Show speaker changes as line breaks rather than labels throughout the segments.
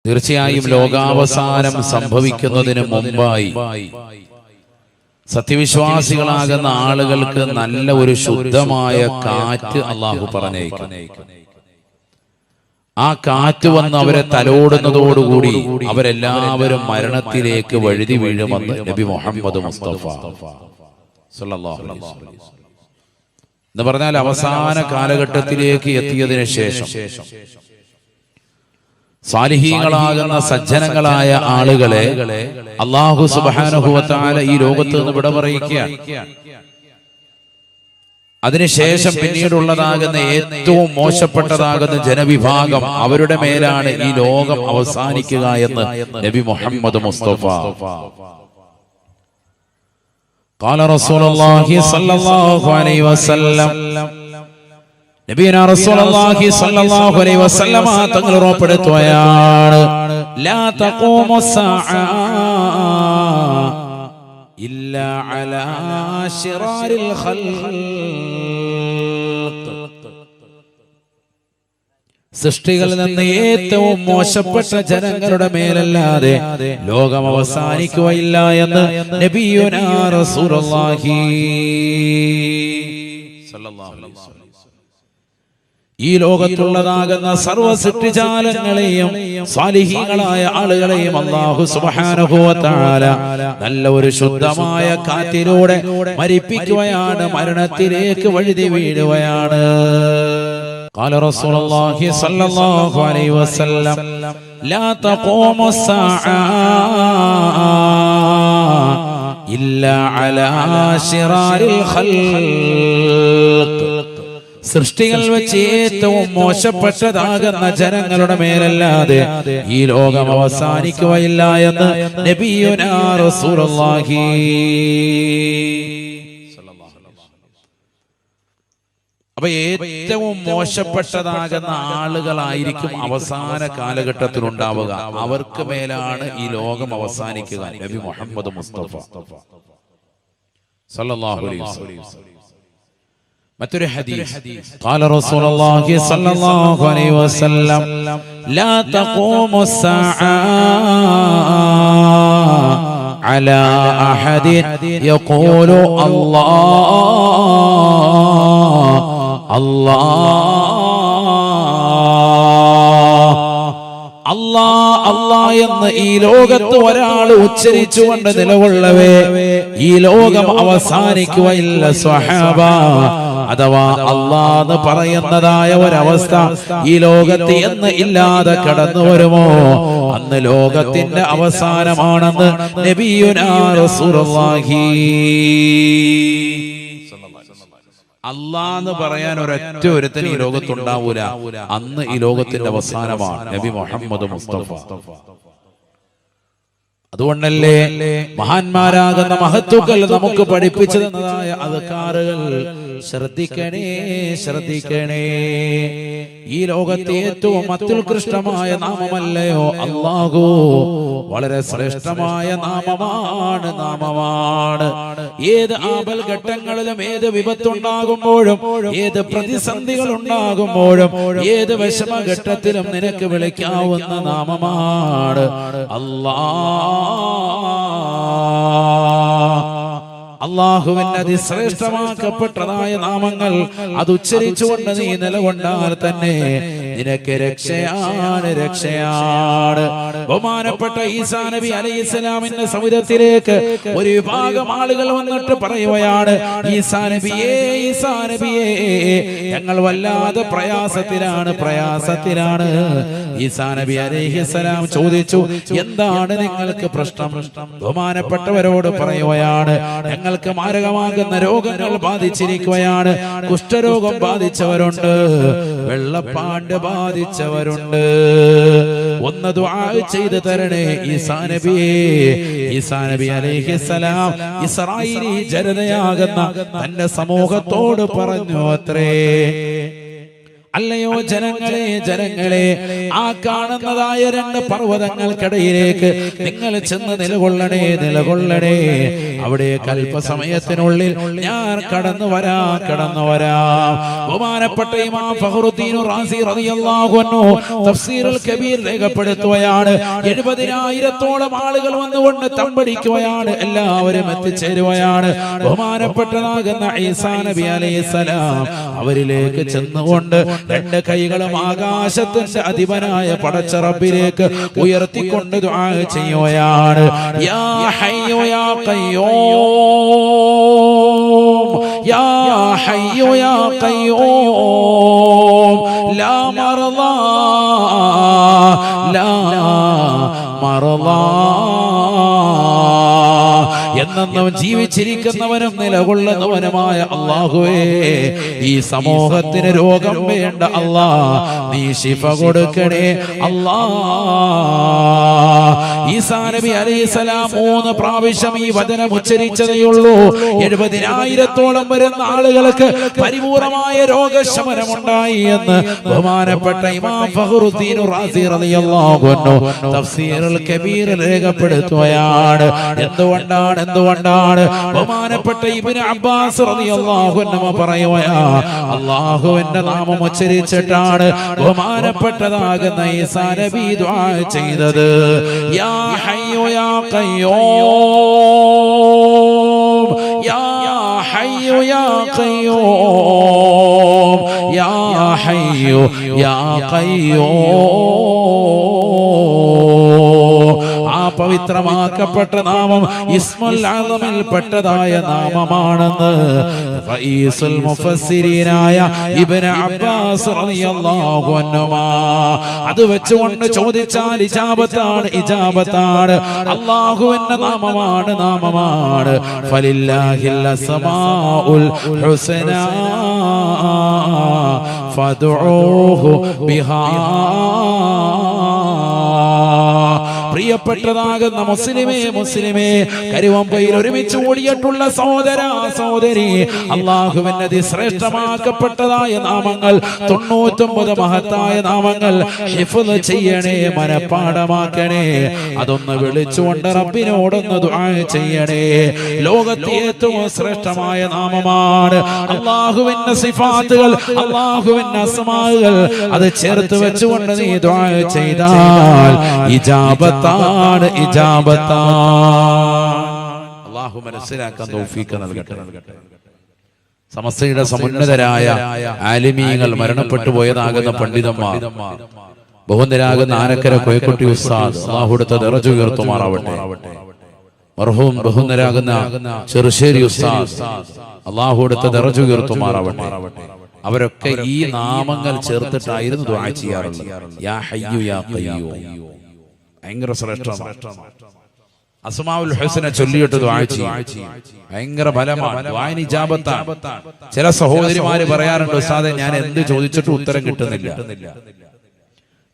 തീർച്ചയായും ലോകാവസാനം സംഭവിക്കുന്നതിന് മുമ്പായി സത്യവിശ്വാസികളാകുന്ന ആളുകൾക്ക് നല്ല ഒരു ശുദ്ധമായ കാറ്റ് അള്ളാഹു പറഞ്ഞേക്കും. ആ കാറ്റ് വന്ന് അവരെ തലോടുന്നതോടുകൂടി അവരെല്ലാവരും മരണത്തിലേക്ക് വഴുതി വീഴുമെന്ന് നബി മുഹമ്മദ് മുസ്തഫ സല്ലല്ലാഹു അലൈഹി വസല്ലം എന്ന് പറഞ്ഞാൽ അവസാന കാലഘട്ടത്തിലേക്ക് എത്തിയതിനു ശേഷം സാലിഹീങ്ങളാകുന്ന സജ്ജനങ്ങളായ ആളുകളെ അല്ലാഹു സുബ്ഹാനഹു വ തആല ഈ ലോകത്ത് നിന്ന് വിട പറയിക്കുകയാണ്. അതിനുശേഷം പിന്നീടുള്ളതാകുന്ന ഏറ്റവും മോശപ്പെട്ടതാകുന്ന ജനവിഭാഗം അവരുടെ മേലാണ് ഈ ലോകം അവസാനിക്കുക എന്ന് നബി മുഹമ്മദ് മുസ്തഫ ഖാല റസൂലുള്ളാഹി സ്വല്ലല്ലാഹു അലൈഹി വസല്ലം നബിയന റസൂലുള്ളാഹി സ്വല്ലല്ലാഹു അലൈഹി വസല്ലം തങ്ങൾ ഉറപ്പെടുത്തുകയാണ്, ലാ തഖൂമു സ്സാഅ ഇല്ലാ അലാ ശിറാരിൽ ഖൽഖ്. സൃഷ്ടികളിൽ നിന്ന് ഏറ്റവും മോശപ്പെട്ട ജനങ്ങളുടെ മേലല്ലാതെ ലോകം അവസാനിക്കുകയില്ല എന്ന് നബിയുനാ റസൂലുള്ളാഹി സ്വല്ലല്ലാഹു അലൈഹി വസല്ലം ഈ ലോകത്തുള്ളതാകുന്ന സർവ്വ സൃഷ്ടിജാലങ്ങളെയും സാലിഹീങ്ങളായ ആളുകളെയും അല്ലാഹു സുബ്ഹാനഹു വ തആല നല്ല ഒരു ശുദ്ധമായ കാറ്റിലൂടെ മരിപ്പിക്കുകയാണ്, മരണത്തിലേക്ക് വഴുതി വീഴുകയാണ്. ഖാല റസൂലുള്ളാഹി സ്വല്ലല്ലാഹു അലൈഹി വസല്ലം ലാ തഖൂമു സ്സാഅ ഇല്ലാ അലാ ശിറാരിൽ ഖൽഖ്. സൃഷ്ടികൾ വെച്ച് ഏറ്റവും മോശപ്പെട്ടതാകുന്ന ജനങ്ങളുടെ മേലല്ലാതെ ഈ ലോകം അവസാനിക്കുകയില്ല എന്ന് നബിയുനാ റസൂലുള്ളാഹി. അപ്പൊ ഏറ്റവും മോശപ്പെട്ടതാകുന്ന ആളുകളായിരിക്കും അവസാന കാലഘട്ടത്തിൽ ഉണ്ടാവുക. അവർക്ക് മേലാണ് ഈ ലോകം അവസാനിക്കുക. നബി മുഹമ്മദ് മുസ്തഫ സല്ലല്ലാഹു അലൈഹി വസല്ലം മറ്റൊരു ഹദീസ് ഖാല റസൂലുള്ളാഹി സ്വല്ലല്ലാഹു അലൈഹി വസല്ലം ലാ തഖൂമു സ്സാഅ അലാ അഹദിൻ യഖൂലു അല്ലാഹ് അല്ലാഹ് എന്ന് ഈ ലോകത്ത് ഒരാൾ ഉച്ചരിച്ചുകൊണ്ട് നിലകൊള്ളവേ ഈ ലോകം അവസാനിക്കുകയില്ല സ്വഹാബ. അഥവാ അല്ലാഹ് പറയുന്നതായ ഒരവസ്ഥ ഈ ലോകത്ത് എന്ന് ഇല്ലാതെ കടന്നു വരുമോ അന്ന് ലോകത്തിന്റെ അവസാനമാണെന്ന് നബിയുനാ റസൂലുള്ളാഹി. അല്ലാഹ് പറയാൻ ഒരൊറ്റ ഒരുത്തൻ ഈ ലോകത്തുണ്ടാവൂല, അന്ന് ഈ ലോകത്തിന്റെ അവസാനമാണ് നബി മുഹമ്മദ് മുസ്തഫ. അതുകൊണ്ടല്ലേ മഹാന്മാരാകുന്ന മഹത്തുക്കൾ നമുക്ക് പഠിപ്പിച്ചു തന്നതായ അദ്കാറുകൾ ശ്രദ്ധിക്കണേ ശ്രദ്ധിക്കണേ. ഈ ലോകത്തെ ഏറ്റവും അത്യുത്കൃഷ്ടമായ നാമമല്ലയോ അല്ലാഹു? വളരെ ശ്രേഷ്ഠമായ നാമമാണ്. ഏത് ആപൽ ഘട്ടങ്ങളിലും ഏത് വിപത്തുണ്ടാകുമ്പോഴും ഏത് പ്രതിസന്ധികൾ ഉണ്ടാകുമ്പോഴും ഏത് വിഷമഘട്ടത്തിലും നിനക്ക് വിളിക്കാവുന്ന നാമമാണ് അല്ലാഹ്. അള്ളാഹുവിന്റെ അതിശ്രേഷ്ഠമാക്കപ്പെട്ടതായ നാമങ്ങൾ അത് ഉച്ചരിച്ചുകൊണ്ട് നീ നിലകൊണ്ടാൽ തന്നെ നിനക്ക് രക്ഷയാണ്, രക്ഷയാണ്. ബഹുമാനപ്പെട്ട ഈസാ നബി അലൈഹിസ്സലാമിന്റെ സൗരത്തിലേക്ക് ഒരു വിഭാഗം ആളുകൾ വന്നിട്ട് പറയുകയാണ്, ഈസാ നബിയേ, ഈസാ നബിയേ, ഞങ്ങൾ വല്ലാതെ പ്രയാസത്തിലാണ്. ഈസാ നബി അലൈഹിസ്സലാം ചോദിച്ചു, എന്താണ് നിങ്ങൾക്ക് പ്രശ്നം? ബഹുമാനപ്പെട്ടവരോട് പറയുകയാണ്, ഞങ്ങൾക്ക് മാരകമാകുന്ന രോഗങ്ങൾ ബാധിച്ചിരിക്കുകയാണ്. കുഷ്ഠരോഗം ബാധിച്ചവരുണ്ട്, വെള്ളപ്പാണ്ട് ബാധിച്ചവരുണ്ട്. ഒന്ന് ദുആ ചെയ്തു തരണേ ഈസാ നബിയേ. ഈസാ നബി അലൈഹിസ്സലാം ഇസ്രായേലി ജനതയാകുന്ന തന്റെ സമൂഹത്തോട് പറഞ്ഞു അത്രേ, അല്ലയോ ജനങ്ങളെ ജനങ്ങളെ, ആ കാണുന്നതായ രണ്ട് പർവ്വതങ്ങൾക്കിടയിലേക്ക് നിങ്ങൾ ചെന്ന് നിലകൊള്ളണേ നിലകൊള്ളണേ. അവിടെ അല്പസമയത്തിനുള്ളിൽ ഞാൻ കടന്നു വരാം. ബഹുമാനപ്പെട്ട ഇമാം ഫഖ്റുദ്ദീൻ റാസി റളിയല്ലാഹു അൻഹു തഫ്സീറുൽ കബീർ രേഖപ്പെടുത്തുകയാണ്. 70,000-ഓളം ആളുകൾ വന്നുകൊണ്ട് തമ്പടിക്കുകയാണ്. എല്ലാവരും എത്തിച്ചേരുകയാണ്. ബഹുമാനപ്പെട്ടതാകുന്ന ഈസാ നബി അലൈഹിസ്സലാം അവരിലേക്ക് ചെന്നുകൊണ്ട് രണ്ട് കൈകളും ആകാശത്തിന്റെ അധിപനായ പടച്ച റബ്ബിലേക്ക് ഉയർത്തിക്കൊണ്ട് ദുആ ചെയ്യുകയാണ്. യാ ഹയ്യു യാ ഖയ്യൂം, യാ ഹയ്യു യാ ഖയ്യൂം, ലാ മർളാ ലാ മർളാ. എന്നും ജീവിച്ചിരിക്കുന്നവനും നിലകൊള്ളുന്നവനുമായ അല്ലാഹുവേ, ഈ സമൂഹത്തിന് രോഗം വേണ്ട അല്ലാ, നീ ശിഫ കൊടുക്കണേ അല്ലാ. ഈസാ നബി അലൈഹിസ്സലാം 3 പ്രാവശ്യം ഈ വചനം ഉച്ചരിച്ചതേയുള്ളൂ. 70,000-ഓളം വരുന്ന ആളുകൾക്ക് പരിപൂർണമായ രോഗശമനമുണ്ടായി എന്ന് ബഹുമാനപ്പെട്ട ഇമാം ഫഖ്റുദ്ദീൻ റാസി റളിയല്ലാഹു അൻഹു തഫ്സീറുൽ കബീർ രേഖപ്പെടുത്തുകയാണ്. എന്തുകൊണ്ടാണ് ബഹുമാനപ്പെട്ട ഇബ്നു അബ്ബാസ് റളിയല്ലാഹു അൻഹു പറയുകയാണ്, അല്ലാഹുവിന്റെ നാമം ഉച്ചരിച്ചിട്ടാണ് ബഹുമാനപ്പെട്ടതാകുന്ന ഈസാ നബി ദുആ ചെയ്തത്. യാ ഹയ്യു യാ ഖയ്യൂം, യാ ഹയ്യു യാ ഖയ്യൂം, യാ ഹയ്യു യാ ഖയ്യൂം. ആ പവിത്രമാക്കപ്പെട്ട നാമം ഇസ്മുൽ അഅ്ലമിൽ പെട്ടതായ നാമമാണെന്ന് റഈസുൽ മുഫസ്സിരീനായ ഇബ്നു അബ്ബാസ് റളിയല്ലാഹു അൻഹുമാ അത് വെച്ചുകൊണ്ട് ചോദിച്ചാൽ ഇജാബത്താണ്. അല്ലാഹുവിന്റെ നാമമാണ്. ഫലില്ലാഹിൽ അസ്മാഉൽ ഹുസ്നാ ഫദ്ഉഹു ബിഹാ. പ്രിയപ്പെട്ടതാകുന്ന മുസ്ലിമേ, കരുവമ്പയിൽ ഒരുമിച്ച് ഓടിയിട്ടുള്ള സഹോദരി, അല്ലാഹുവിന്റെ അതിശ്രേഷ്ഠമാക്കപ്പെട്ടതായ നാമങ്ങൾ 99 മഹത്തായ നാമങ്ങൾ ഹിഫ്ള് ചെയ്യണേ, മനപ്പാഠമാക്കണേ. അതൊന്ന് വിളിച്ചുകൊണ്ട് റബ്ബിനോടൊന്ന് ദുആ ചെയ്യണേ. ലോകത്തെ ഏറ്റവും ശ്രേഷ്ഠമായ നാമമാണ് അല്ലാഹുവിന്റെ സിഫാത്തുകൾ, അല്ലാഹുവിന്റെ അസ്മാഉകൾ. അത് ചേർത്ത് വെച്ചുകൊണ്ട് നീ ദുആ ചെയ്താൽ ഇജാബത്താണ്. അല്ലാഹു മനസ്സിലാക്കാൻ തൗഫീഖ് നൽകട്ടെ. സമസ്തയുടെ സമുന്നതരായ ആലിമീങ്ങൾ, മരണപ്പെട്ടു പോയതാകുന്ന പണ്ഡിതന്മാർ, ബഹുന്നരാകുന്ന ആനക്കര കോയക്കുട്ടി ഉസ്താദ്, അല്ലാഹുവിന്റെ ദറജ ഉയർത്തുമാറാവട്ടെ. മർഹൂം ബഹുന്നരാകുന്ന ചെറുശ്ശേരി ഉസ്താദ്, അല്ലാഹുവിന്റെ ദറജ ഉയർത്തുമാറാവട്ടെ. അവരൊക്കെ ഈ നാമങ്ങൾ ചേർത്തിട്ടായിരുന്നു ദുആ ചെയ്യാറുള്ളത്. യാ ഹയ്യു യാ ഖയ്യൂം ഭയങ്കര ശ്രേഷ്ഠമാണ്. അസ്മാഉൽ ഹുസ്ന ചൊല്ലിയിട്ട് ദുആ ചെയ്യും, ഭയങ്കര ബലമാണ്, ദുആഇന് ഇജാബത്താണ്. ചില സഹോദരിമാര് പറയാറുണ്ട്, ഉസ്താദേ ഞാൻ എന്ത് ചോദിച്ചിട്ടും ഉത്തരം കിട്ടുന്നില്ല.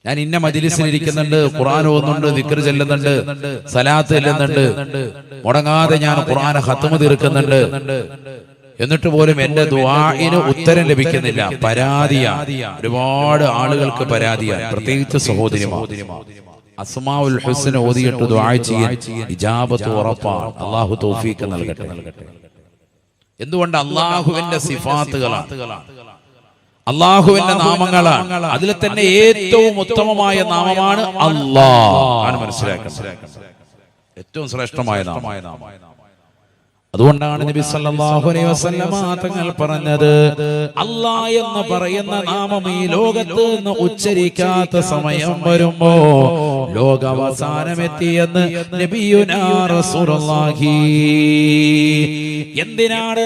ഞാൻ ഇന്ന മജ്ലിസിൽ ഇരിക്കുന്നുണ്ട്, ഖുർആൻ ഓതുന്നുണ്ട്, ദിക്ർ ചൊല്ലുന്നുണ്ട്, സലാത്ത് ചൊല്ലുന്നുണ്ട്, മുടങ്ങാതെ ഞാൻ ഖുർആൻ ഖത്മ് തീർക്കുന്നുണ്ട്, എന്നിട്ട് പോലും എന്റെ ദുആഇന് ഉത്തരം ലഭിക്കുന്നില്ല. പരാതിയാണ്, ഒരുപാട് ആളുകൾക്ക് പരാതിയാണ്, പ്രത്യേകിച്ച് സഹോദരിമാർ. അസ്മാഉൽ ഹുസ്ന ഓതിയിട്ട് ദുആ ചെയ്യാൻ ഇജാബത്ത് ഉറപ്പാണ്. അല്ലാഹു തൗഫീഖ് നൽകട്ടെ. എന്തുകൊണ്ട്? അല്ലാഹുവിന്റെ സിഫാത്തുകളാണ്, അല്ലാഹുവിന്റെ നാമങ്ങളാണ്. അതിൽ തന്നെ ഏറ്റവും ഉത്തമമായ നാമമാണ് അല്ലാഹ് ആണ് മനസ്സിലാക്കുന്നത്. ഏറ്റവും ശ്രേഷ്ഠമായ നാമം. അതുകൊണ്ടാണ് നബി സല്ലല്ലാഹു അലൈഹി വസല്ലമ തങ്ങൾ പറഞ്ഞത്, അല്ലാഹ് എന്ന് പറയുന്ന നാമം ഈ ലോകത്ത് നിന്ന് ഉച്ചരിക്കാത്ത സമയം വരുമ്പോ ലോകാവസാനമെത്തിയെന്ന് നബിയുനാ റസൂലുള്ളാഹി. എന്തിനാണ്?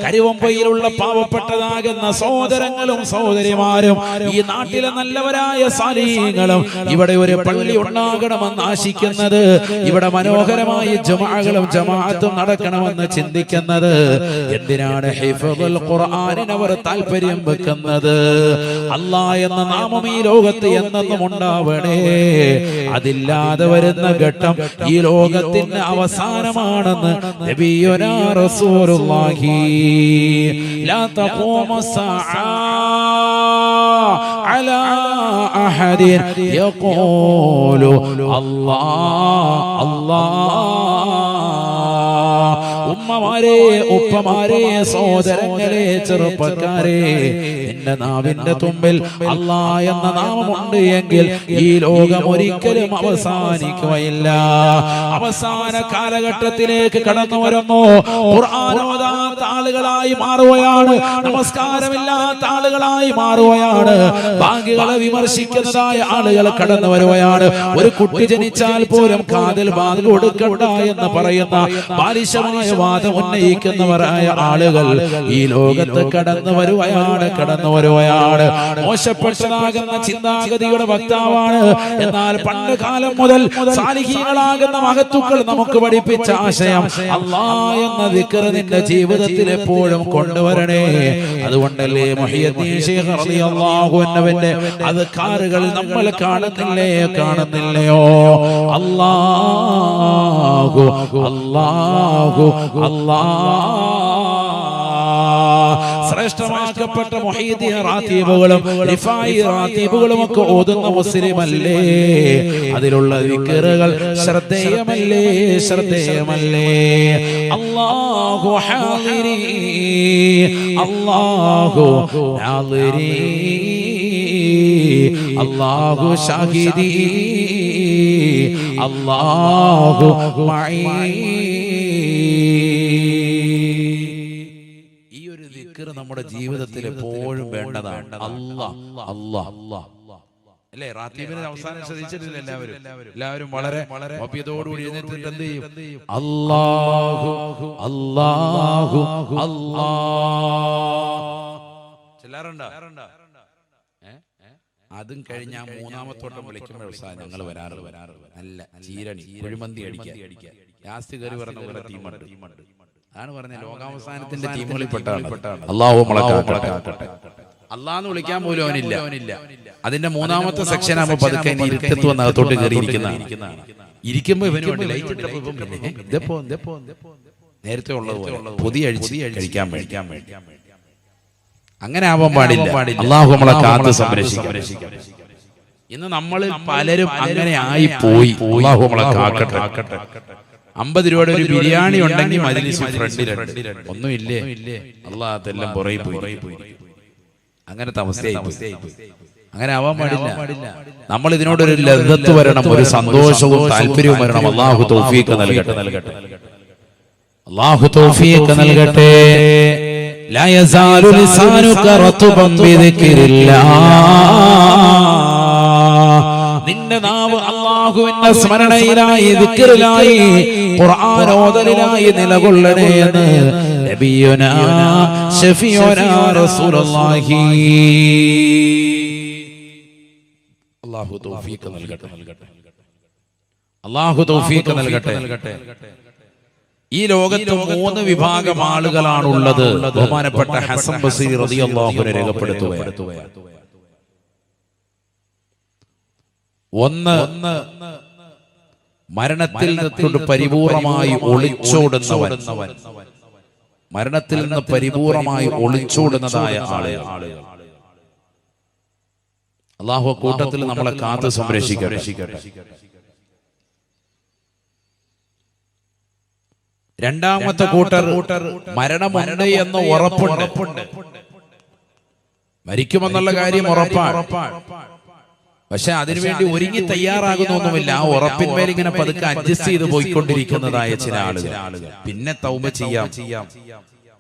കരുവമ്പയിലുള്ള പാവപ്പെട്ടതാകുന്ന സഹോദരങ്ങളും സഹോദരിമാരും ഈ നാട്ടിലെ നല്ലവരായ സാലിഹീങ്ങളും ഇവിടെ ഒരു പള്ളി ഉണ്ടാകണമെന്ന് ആശിക്കുന്നത്, ഇവിടെ മനോഹരമായ ജമാഅകളും ജമാഅത്തും നടക്കണമെന്ന് ചിന്തിക്കുന്നത്? എന്തിനാണ് ഹിഫ്ളുൽ ഖുർആനിന് അവർ താല്പര്യം വെക്കുന്നത്? അല്ലാഹ് എന്ന നാമം ഈ ലോകത്ത് എന്നെന്നും ഉണ്ടാവണേ. അതില്ലാതെ വരുന്ന ഘട്ടം ഈ ലോകത്തിന്റെ അവസാനമാണെന്ന് നബിയുനാ റസൂലുള്ളാഹി. ലാ തഖൂമു സ്സാഅ അലാ അഹദിൻ യഖൂലു അല്ലാഹ് അല്ലാഹ്. ഉമ്മമാരെ, ഉപ്പമാരെ, സഹോദരങ്ങളെ, ചെറുപ്പക്കാരെ, നിന്റെ നാവിന്റെ തുമ്പിൽ അല്ലാഹ് എന്ന നാമമുണ്ട് എങ്കിൽ ഈ ലോകം ഒരിക്കലും അവസാനിക്കുകയില്ല. അവസാന കാലഘട്ടത്തിലേക്ക് കടന്നു വരുമ്പോ ഖുർആൻ ഓതാത്ത ആളുകളായി മാറുകയാണ്, നമസ്കാരമില്ലാത്ത ആളുകളായി മാറുകയാണ്, ബാങ്കുകളെ വിമർശിക്കുന്നതായ ആളുകൾ കടന്നു വരുകയാണ്. ഒരു കുട്ടി ജനിച്ചാൽ പോലും കാതിൽ ബാങ്ക് കൊടുക്കണ്ട എന്ന് പറയുന്ന ബാലിശമായ വാദം ഉന്നയിക്കുന്നവരായ ആളുകൾ ഈ ലോകത്ത് കടന്നു വരുകയാണ്. മോശപ്പെട്ടതാകുന്ന ചിന്താഗതിയുടെ വക്താവാണ്. എന്നാൽ പണ്ട് കാലം മുതൽ സാലിഹീങ്ങളാകുന്ന മഹത്തുക്കൾ നമുക്ക് പഠിപ്പിച്ച ആശയം അല്ലാഹ് എന്ന ദിക്ർ നിന്റെ ജീവിതത്തിൽ എപ്പോഴും കൊണ്ടുവരണേ. അതുകൊണ്ടല്ലേ മുഹയ്യിദ്ദീൻ ശൈഖ് റളിയല്ലാഹു അൻഹുവിന്റെ അദ്കാറുകൾ നമ്മൾ കാണുന്നില്ലയോ? അല്ലാഹു അല്ലാഹു ശ്രേഷ്ഠമാക്കപ്പെട്ട മുഹയ്യിദ്ദീൻ റാത്തീബുകളും റിഫായി റാത്തീബുകളും ഒക്കെ ഓതുന്ന മുസ്ലിമല്ലേ? അതിലുള്ള ദിക്റുകൾ ശ്രദ്ധേയമല്ലേ? അല്ലാഹു ഹാദിരി, അല്ലാഹു നാദിരി, അല്ലാഹു ഷാഹിദി, അല്ലാഹു മഈ. നമ്മുടെ ജീവിതത്തിൽ എപ്പോഴും വേണ്ടതാണ് അല്ലാഹ് അല്ലാഹ് അല്ലേ? റാത്തീബിന്റെ അവസാനം ശ്രദ്ധിച്ചിട്ടില്ല എല്ലാവരും വളരെ ഭവ്യതയോടുകൂടി എഴുന്നേറ്റിട്ട് എന്ത് ചെയ്യും? അല്ലാഹു അല്ലാഹു അല്ലാഹ് ചെല്ലാറുണ്ടോ? അതും കഴിഞ്ഞ മൂന്നാമത്തോട്ടം വിളിക്കുമ്പോൾ ഞങ്ങൾ വരാറ് നല്ല ചീരണി കുഴിമന്തി അടിക്കാൻ ലാസ്റ്റ് കയറി പറഞ്ഞ പോലെ ടീമുണ്ട്. അതാണ് പറഞ്ഞ ലോകാവസാനത്തിന്റെ ടീമുകളിൽ പെട്ടാണ്. അല്ലാഹു മുളക്കാക്കട്ടെ. അല്ലാഹ്ന്ന് വിളിക്കാൻ പോലും അവനില്ല. അതിന്റെ മൂന്നാമത്തെ സെക്ഷൻ ആകുമ്പോൾ പതുക്കെ ഇരുക്കത്ത് വന്ന് അകത്തോട്ട് കയറിയിരിക്കുന്നതാണ്. ഇരിക്കുമ്പോ ഇവന് വേണ്ടി ലൈറ്റ് ഇട്ടപ്പോ നേരത്തെ ഉള്ളതുപോലെ പൊതി അഴിച്ച് കഴിക്കാൻ വേണ്ടി. അങ്ങനെ ആവാൻ പാടില്ല. അല്ലാഹു നമ്മളെ കാത്ത് സംരക്ഷിക്കട്ടെ. ഇന്ന് നമ്മൾ പലരും അങ്ങനെ ആയി പോയി. അല്ലാഹു നമ്മളെ കാക്കട്ടെ. 50 രൂപയുടെ ഒരു ബിരിയാണി ഉണ്ടെങ്കിൽ മജ്‌ലിസ് ഫ്രണ്ടിലുണ്ട്, ഒന്നുമില്ലേ? അല്ലാഹ് അതെല്ലാം പുറകെ പോയി. അങ്ങനത്തെ അവസ്ഥയായി പോയി. അങ്ങനെ ആവാൻ പാടില്ല. നമ്മൾ ഇതിനോടൊരു ലദ്ദത്ത് വരണം, ഒരു സന്തോഷവും താല്പര്യവും വരണം. അല്ലാഹു തൗഫീഖ് നൽകട്ടെ. അല്ലാഹു തൗഫീഖ് നൽകട്ടെ. ലാ യസാലു ലിസാനുക റത്ബൻ ബിദിക്രില്ലാഹ്. നിന്റെ നാവ് അല്ലാഹുവിന്റെ സ്മരണയിലായി, ദിക്റിലായി, ഖുർആൻ ഓതലിലായി നിലകൊള്ളണേ എന്ന് നബിയുനാ ശഫീഉനാ റസൂലുള്ളാഹി. അല്ലാഹു തൗഫീഖ് നൽകട്ടെ. അല്ലാഹു തൗഫീഖ് നൽകട്ടെ. ഈ ലോകത്ത് 3 വിഭാഗം ആളുകളാണുള്ളത്. ബഹുമാനപ്പെട്ട ഹസൻ ബസരി റളിയല്ലാഹു അൻഹു രേഖപ്പെടുത്തുകയാണ്. ഒന്ന്, മരണത്തിൽ നിന്ന് പരിപൂർണമായി ഒളിച്ചോടുന്നവൻ. മരണത്തിൽ നിന്ന് പരിപൂർണമായി ഒളിച്ചോടുന്നതായ ആളുകൾ. അല്ലാഹു കൂട്ടത്തിൽ നമ്മളെ കാത്ത് സംരക്ഷിക്കട്ടെ. രണ്ടാമത്തെ കൂട്ടർ മരണമുണ്ട് എന്ന് ഉറപ്പുണ്ട്, മരിക്കുമെന്നുള്ള കാര്യം ഉറപ്പാണ്. പക്ഷെ അതിനുവേണ്ടി ഒരുങ്ങി തയ്യാറാകുന്നൊന്നുമില്ല. ആ ഉറപ്പിന്മേൽ ഇങ്ങനെ പതുക്കെ അഡ്ജസ്റ്റ് ചെയ്ത് പോയിക്കൊണ്ടിരിക്കുന്നതായ ചില ആളുകൾ. പിന്നെ തൗബ ചെയ്യാം,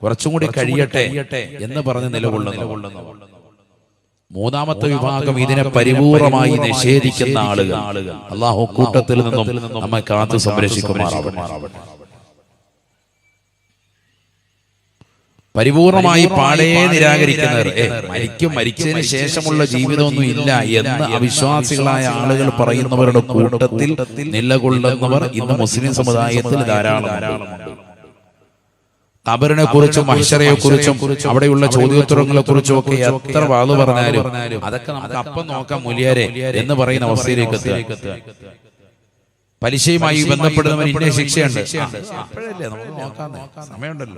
കുറച്ചും കൂടി കഴിയട്ടെ എന്ന് പറഞ്ഞ് നിലകൊള്ളുന്നു. മൂന്നാമത്തെ വിഭാഗം ഇതിനെ പരിപൂർണമായി നിഷേധിക്കുന്ന ആളുകൾ. അല്ലാഹു കൂട്ടത്തിൽ നിന്നും നമ്മെ കാത്തു സംരക്ഷിക്കുമാറാവട്ടെ. പരിപൂർണമായി പാടേ നിരാകരിക്കുന്നവർ, മരിച്ചതിന് ശേഷമുള്ള ജീവിതമൊന്നും ഇല്ല എന്ന് അവിശ്വാസികളായ ആളുകൾ പറയുന്നവരുടെ കൂട്ടത്തിൽ നിലകൊള്ളുന്നവർ ഇന്ന് മുസ്ലിം സമുദായത്തിൽ ധാരാളമുണ്ട്. ഖബറിനെ കുറിച്ചും മഹ്ശറയെ കുറിച്ചും അവിടെയുള്ള ചോദ്യോത്തരങ്ങളെ കുറിച്ചും ഒക്കെ എത്ര വാള് പറഞ്ഞാലും അതൊക്കെ നമുക്ക് അപ്പം നോക്കാം മുലിയാരെ എന്ന് പറയുന്ന അവസ്ഥയിലേക്ക് എത്തുക. പലിശയുമായി ബന്ധപ്പെടുന്നവൻ ഇന്ന ശിക്ഷയുണ്ട്, അപ്പോഴല്ലേ നമുക്ക് നോക്കാം, സമയമുണ്ടല്ലോ.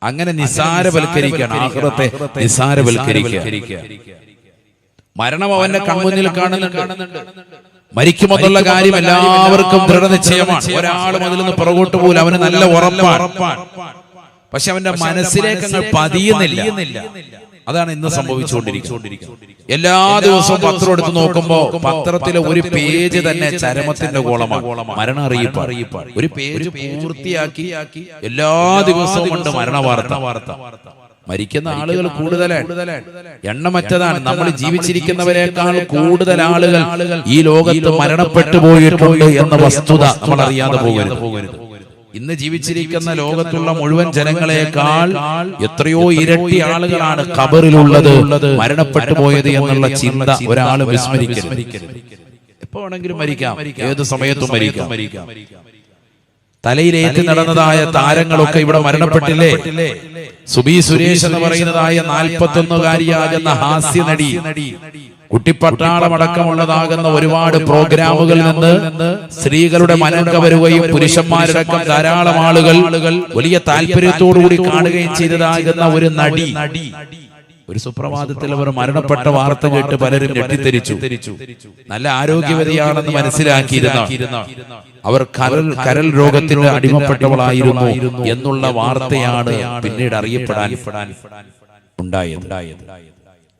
അങ്ങനെ നിസാരവൽക്കരിക്കുകയാണ്, ആഖിറത്തെ നിസാരവൽക്കരിക്കുക. മരണം അവന്റെ കൺമുന്നിൽ കാണുന്നുണ്ട്. മരിക്കുമെന്നുള്ള കാര്യം എല്ലാവർക്കും ദൃഢനിശ്ചയമാണ്. ഒരാൾ മുതൽ നിന്ന് പുറകോട്ട് പോലും അവന് നല്ല ഉറപ്പാണ്. പക്ഷെ അവന്റെ മനസ്സിലേക്ക് അങ്ങ് പതിയുന്നില്ല. അതാണ് ഇന്ന് സംഭവിച്ചുകൊണ്ടിരിക്കുന്നത്. എല്ലാ ദിവസവും പത്രം എടുത്ത് നോക്കുമ്പോ പത്രത്തിലെ ഒരു പേജ് തന്നെ ചരമത്തിന്റെ കോളമാണ്, മരണ അറിയിപ്പാണ്. ഒരു പേജ് പൂർത്തിയാക്കി എല്ലാ ദിവസവും കൊണ്ട് മരണ വാർത്ത. മരിക്കുന്ന ആളുകൾ കൂടുതലാണ്, എണ്ണമറ്റതാണ്. നമ്മൾ ജീവിച്ചിരിക്കുന്നവരെക്കാൾ കൂടുതൽ ആളുകൾ ഈ ലോകത്ത് മരണപ്പെട്ടു പോയിട്ടുണ്ട് എന്ന വസ്തുത നമ്മൾ അറിയാതെ പോകരുത്. ഇന്ന് ജീവിച്ചിരിക്കുന്ന ലോകത്തുള്ള മുഴുവൻ ജനങ്ങളെക്കാൾ എത്രയോ ഇരട്ടി ആളുകളാണ് ഖബറിലുള്ളത്, മരണപ്പെട്ടു പോയത് എന്നുള്ള ചിന്ത ഒരാൾ വിസ്മരിക്കരുത്. എപ്പോ വേണമെങ്കിലും മരിക്കാം, ഏത് സമയത്തും മരിക്കാം. തലയിലേറ്റ് നടന്നതായ താരങ്ങളൊക്കെ ഇവിടെ മരണപ്പെട്ടില്ലേ? സുബി സുരേഷ് എന്ന് പറയുന്നതായ 41-കാരിയാകുന്ന ഹാസ്യ നടി, കുട്ടിപ്പട്ടാളമടക്കമുള്ളതാകുന്ന ഒരുപാട് പ്രോഗ്രാമുകളിൽ നിന്ന് സ്ത്രീകളുടെ മനം കവരുകയും പുരുഷന്മാരടക്കം ധാരാളം ആളുകൾ വലിയ താല്പര്യത്തോടുകൂടി കാണുകയും ചെയ്തതാകുന്ന ഒരു നടി ഒരു സുപ്രഭാതത്തിൽ അവർ മരണപ്പെട്ട വാർത്ത കേട്ട് പലരും ഞെട്ടിത്തെരിച്ചു. നല്ല ആരോഗ്യവതിയാണെന്ന് മനസ്സിലാക്കിയിരുന്ന അവർ കരൾ രോഗത്തിന് അടിമപ്പെട്ടവളായിരുന്നു എന്നുള്ള വാർത്തയാണ് പിന്നീട് അറിയപ്പെടാൻ ഉണ്ടായത്.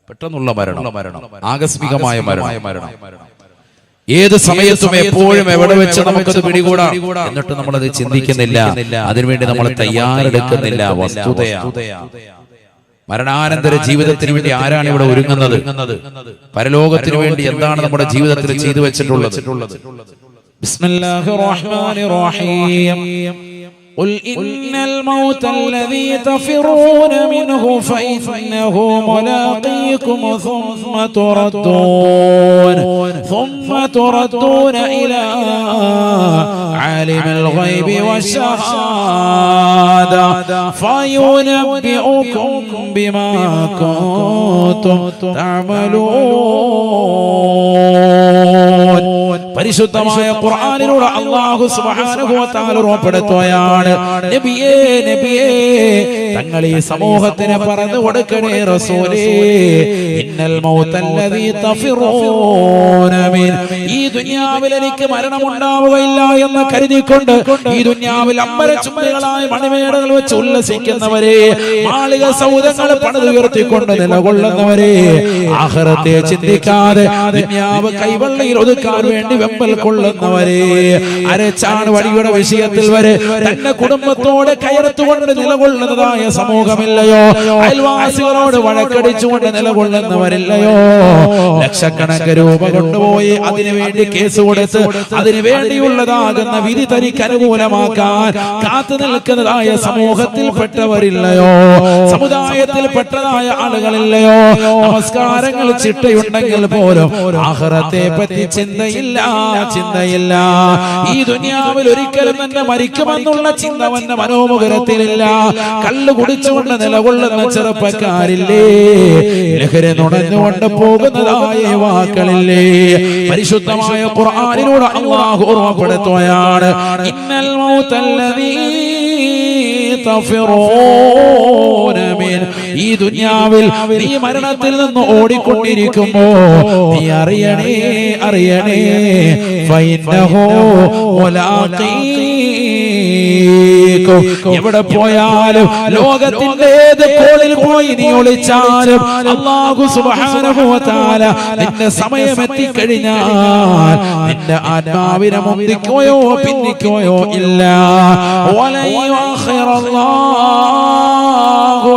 പെട്ടെന്നുള്ള മരണം, ആകസ്മികമായ മരണം. ഏത് സമയത്തും എപ്പോഴും എവിടെ വെച്ച് നമുക്കത് പിടികൂടാം. എന്നിട്ട് നമ്മളത് ചിന്തിക്കുന്നില്ല, അതിനുവേണ്ടി നമ്മൾ തയ്യാറെടുക്കുന്നില്ല. വസ്തുതയാണ്. മരണാനന്തര ജീവിതത്തിന് വേണ്ടി ആരാണ് ഇവിടെ ഒരുങ്ങുന്നത്? പരലോകത്തിന് വേണ്ടി എന്താണ് നമ്മുടെ ജീവിതത്തിൽ ചെയ്തു വെച്ചിട്ടുള്ളത്? ബിസ്മില്ലാഹിർ റഹ്മാനിർ റഹീം. قل إن الموت الذي تفرون منه فإنه ملاقيكم ثم تردون إلى عالم الغيب والشهادة فينبئكم بما كنتم تعملون. പരിശുദ്ധമായ ഖുർആനിലൂടെ അല്ലാഹു സുബ്ഹാനഹു വ തആല ഉറപ്പെടുത്തുകയാണ്, നബിയേ നബിയേ തങ്ങൾ ഈ സമൂഹത്തിന് പറഞ്ഞു കൊടുക്കണേ റസൂലേ, ഇന്നൽ മൗതല്ലദീ തഫിറൂന മിൻ, ഈ ദുനിയാവിൽ എനിക്ക് മരണമുണ്ടാവുകയില്ല എന്ന് കരുതിക്കൊണ്ട് ഈ ദുനിയാവിൽ അമ്പരചുംബികളായ മണിമേടകൾ വെച്ച് ഉല്ലസിക്കുന്നവരെ, മാളിക സൗധങ്ങൾ പണിതുയർത്തിക്കൊണ്ട് നിലകൊള്ളുന്നവരെ, ആഖിറത്തെ ചിന്തിക്കാതെ ദുനിയാവ് കൈവെള്ളയിൽ ഒതുക്കാൻ വേണ്ടി വെമ്പൽ കൊള്ളുന്നവരെ, അരച്ചാണ് വടിയുടെ വിഷയത്തിൽ വരെ തന്റെ കുടുംബത്തോടെ കയർത്തുകൊണ്ട് നിലകൊള്ളുന്നതായ സമൂഹമില്ലയോ? അയൽവാസികളോട് വഴക്കടിച്ചുകൊണ്ട് നിലകൊള്ളുന്നവരില്ലയോ? ലക്ഷക്കണക്കിന് രൂപ കൊണ്ടുപോയി അതിനുവേണ്ടി കേസ് കൊടുത്ത് അതിനു വേണ്ടിയുള്ളതാകുന്ന വിധി തനിക്ക് അനുകൂലമാക്കാൻ കാത്തു നിൽക്കുന്നതായ സമൂഹത്തിൽപ്പെട്ടവരില്ലയോ? സമുദായത്തിൽപ്പെട്ടതായ ആളുകളില്ലയോ? നമസ്കാരങ്ങൾ ചിട്ടയുണ്ടെങ്കിൽ പോലും ആഖിറത്തെ പറ്റി ചിന്തയില്ല. ഈ ദുനിയാവിൽ ഒരിക്കലും തന്നെ മരിക്കുമെന്നുള്ള ചിന്ത അവന്റെ മനോമുഖരത്തിലില്ല. കള്ളു കുടിച്ചുകൊണ്ട് നിലകൊള്ളുന്ന ചെറുപ്പക്കാരില്ലേ? ലഹരി നുണഞ്ഞുകൊണ്ട് പോകുന്നതായ യുവാക്കളില്ലേ? പരിശുദ്ധമായ ഖുർആനിലൂടെ അല്ലാഹു ഓർമ്മപ്പെടുത്തുകയാണ്, ഇന്നൽ മൗതല്ലദീ തഫിറൂന മിൻ, ഈ ദുനിയാവിൽ നീ മരണത്തിൽ നിന്ന് ഓടിക്കൊണ്ടിരിക്കുമ്പോ നീ അറിയണേ ഫഇന്നഹു മുലാഖീകും, എവിടെ പോയാലും ലോകത്തിന്റെ ഏത് കോണിൽ പോയി നീ ഒളിച്ചാലും അല്ലാഹു സുബ്ഹാനഹു വ തആല നിന്റെ സമയം എത്തിക്കഴിഞ്ഞാൽ നിന്റെ ആത്മാവിനെ മുന്തിക്കുകയോ പിന്നിക്കുകയോ ഇല്ല. വലൻ യുഅഖിറല്ലാഹു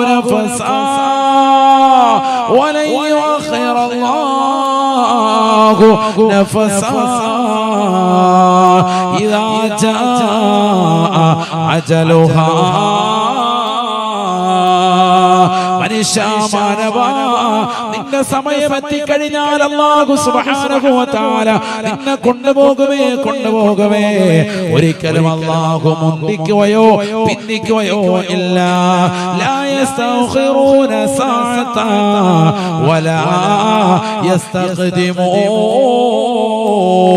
നഫസാ വലൻ യുഅഖിറല്ലാഹു നഫസാ ഇദാ ജാഅ അജലുഹാ. മനുഷ്യ മാനവ നിന്റെ സമയം എത്തിക്കഴിഞ്ഞാൽ അല്ലാഹു സുബ്ഹാനഹു വ തആല നിന്നെ കൊണ്ടുപോകുമേ ഒരിക്കലും അല്ലാഹു മുന്തിക്കുകയോ പിന്തിക്കുകയോ ഇല്ല ലാ യസ്തഖിറൂന സഅത വലാ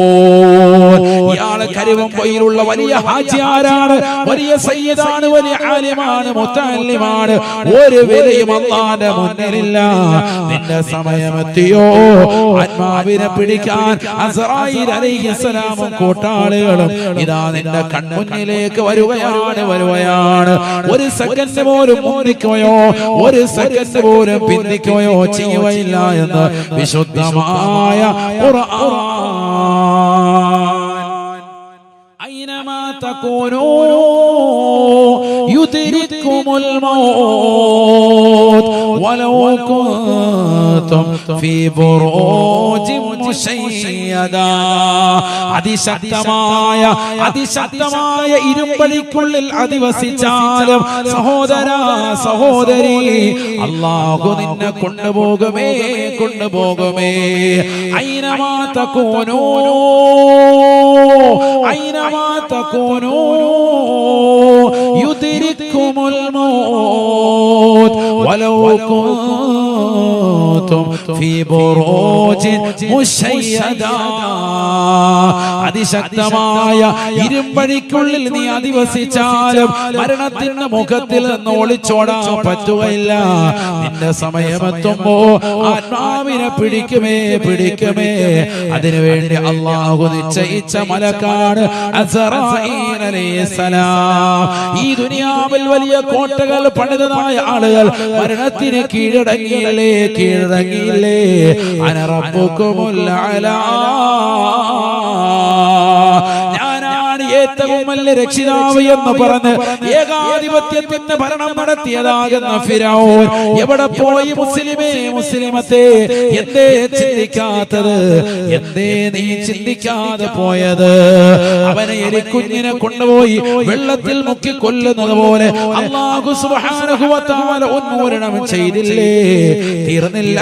യസ്തഖ്ദിമൂൻ ഇയാളെ കരുവമ്പൊയിലുള്ള വലിയ ഹാജിയാരാണ് വലിയ സയ്യിദാണ് വലിയ ആലിമാണ് മുത്തഅല്ലിമാണ് ഒരു വിലയും അല്ലാഹുവിന്റെ മുന്നിലില്ല നിന്റെ സമയമെത്തിയോ ആത്മാവിനെ പിടിക്കാൻ അസ്റായീൽ അലൈഹിസ്സലാമും കൂട്ടാളികളും ഇതാ നിന്റെ കൺമുന്നിലേക്ക് വരുകയാണ് ഒരു സെക്കൻഡ് പോലും മുന്നിക്കുകയോ ഒരു സെക്കൻഡ് പോലും പിന്തിക്കുകയോ ചെയ്യുകയില്ല എന്ന് വിശുദ്ധമായ ഖുർആൻ أينما تكونوا يدرككم الموت ولو كنتم في بروج مشيدة അതിശക്തമായ ഇരുമ്പഴിക്കുള്ളിൽ അധിവസിച്ചാലും സഹോദരി അല്ലാഹു നിന്നെ കൊണ്ടുപോകുമേ അയ്നമാ തകൂനൂ يدرككم الموت ولو كنتم في بروج مشيدة അതിശക്തമായ ഇരുമ്പഴിക്കുള്ളിൽ നീ അധിവസിച്ചാലും മരണത്തിന്റെ മുഖത്തിൽ നിന്ന് ഒളിച്ചോടാൻ പറ്റുകയില്ല നിന്റെ സമയമെത്തുമ്പോ ആത്മാവിനെ പിടിക്കുമേ അതിനുവേണ്ടി അല്ലാഹു നിശ്ചയിച്ച മലക്കാണ് അസ്റായീൽ അലൈഹിസ്സലാം ഈ ദുനിയാവിൽ വലിയ കോട്ടകൾ പണിതതായ ആളുകൾ മരണത്തിന് കീഴടങ്ങിയില്ലേ അന റബ്ബുകുമുൽ അലാ ഏറ്റവും വലിയ രക്ഷിതാവ് എന്ന് പറഞ്ഞ് ഏകാധിപത്യത്തിന്റെ ഭരണം നടത്തിയതാകുന്ന ഫിറഔൻ എവിടെ പോയി മുസ്ലിമത്തെ എന്തേ ചിന്തിക്കാത്തത് എന്തേ നീ ചിന്തിക്കാതെ പോയത് അവനെ എലിക്കുഞ്ഞിനെ കൊണ്ടുപോയി വെള്ളത്തിൽ മുക്കി കൊല്ലുന്നത് പോലെ അല്ലാഹു സുബ്ഹാനഹു വ തആല ഉന്മൂലനം ചെയ്തില്ലേ തീർന്നില്ല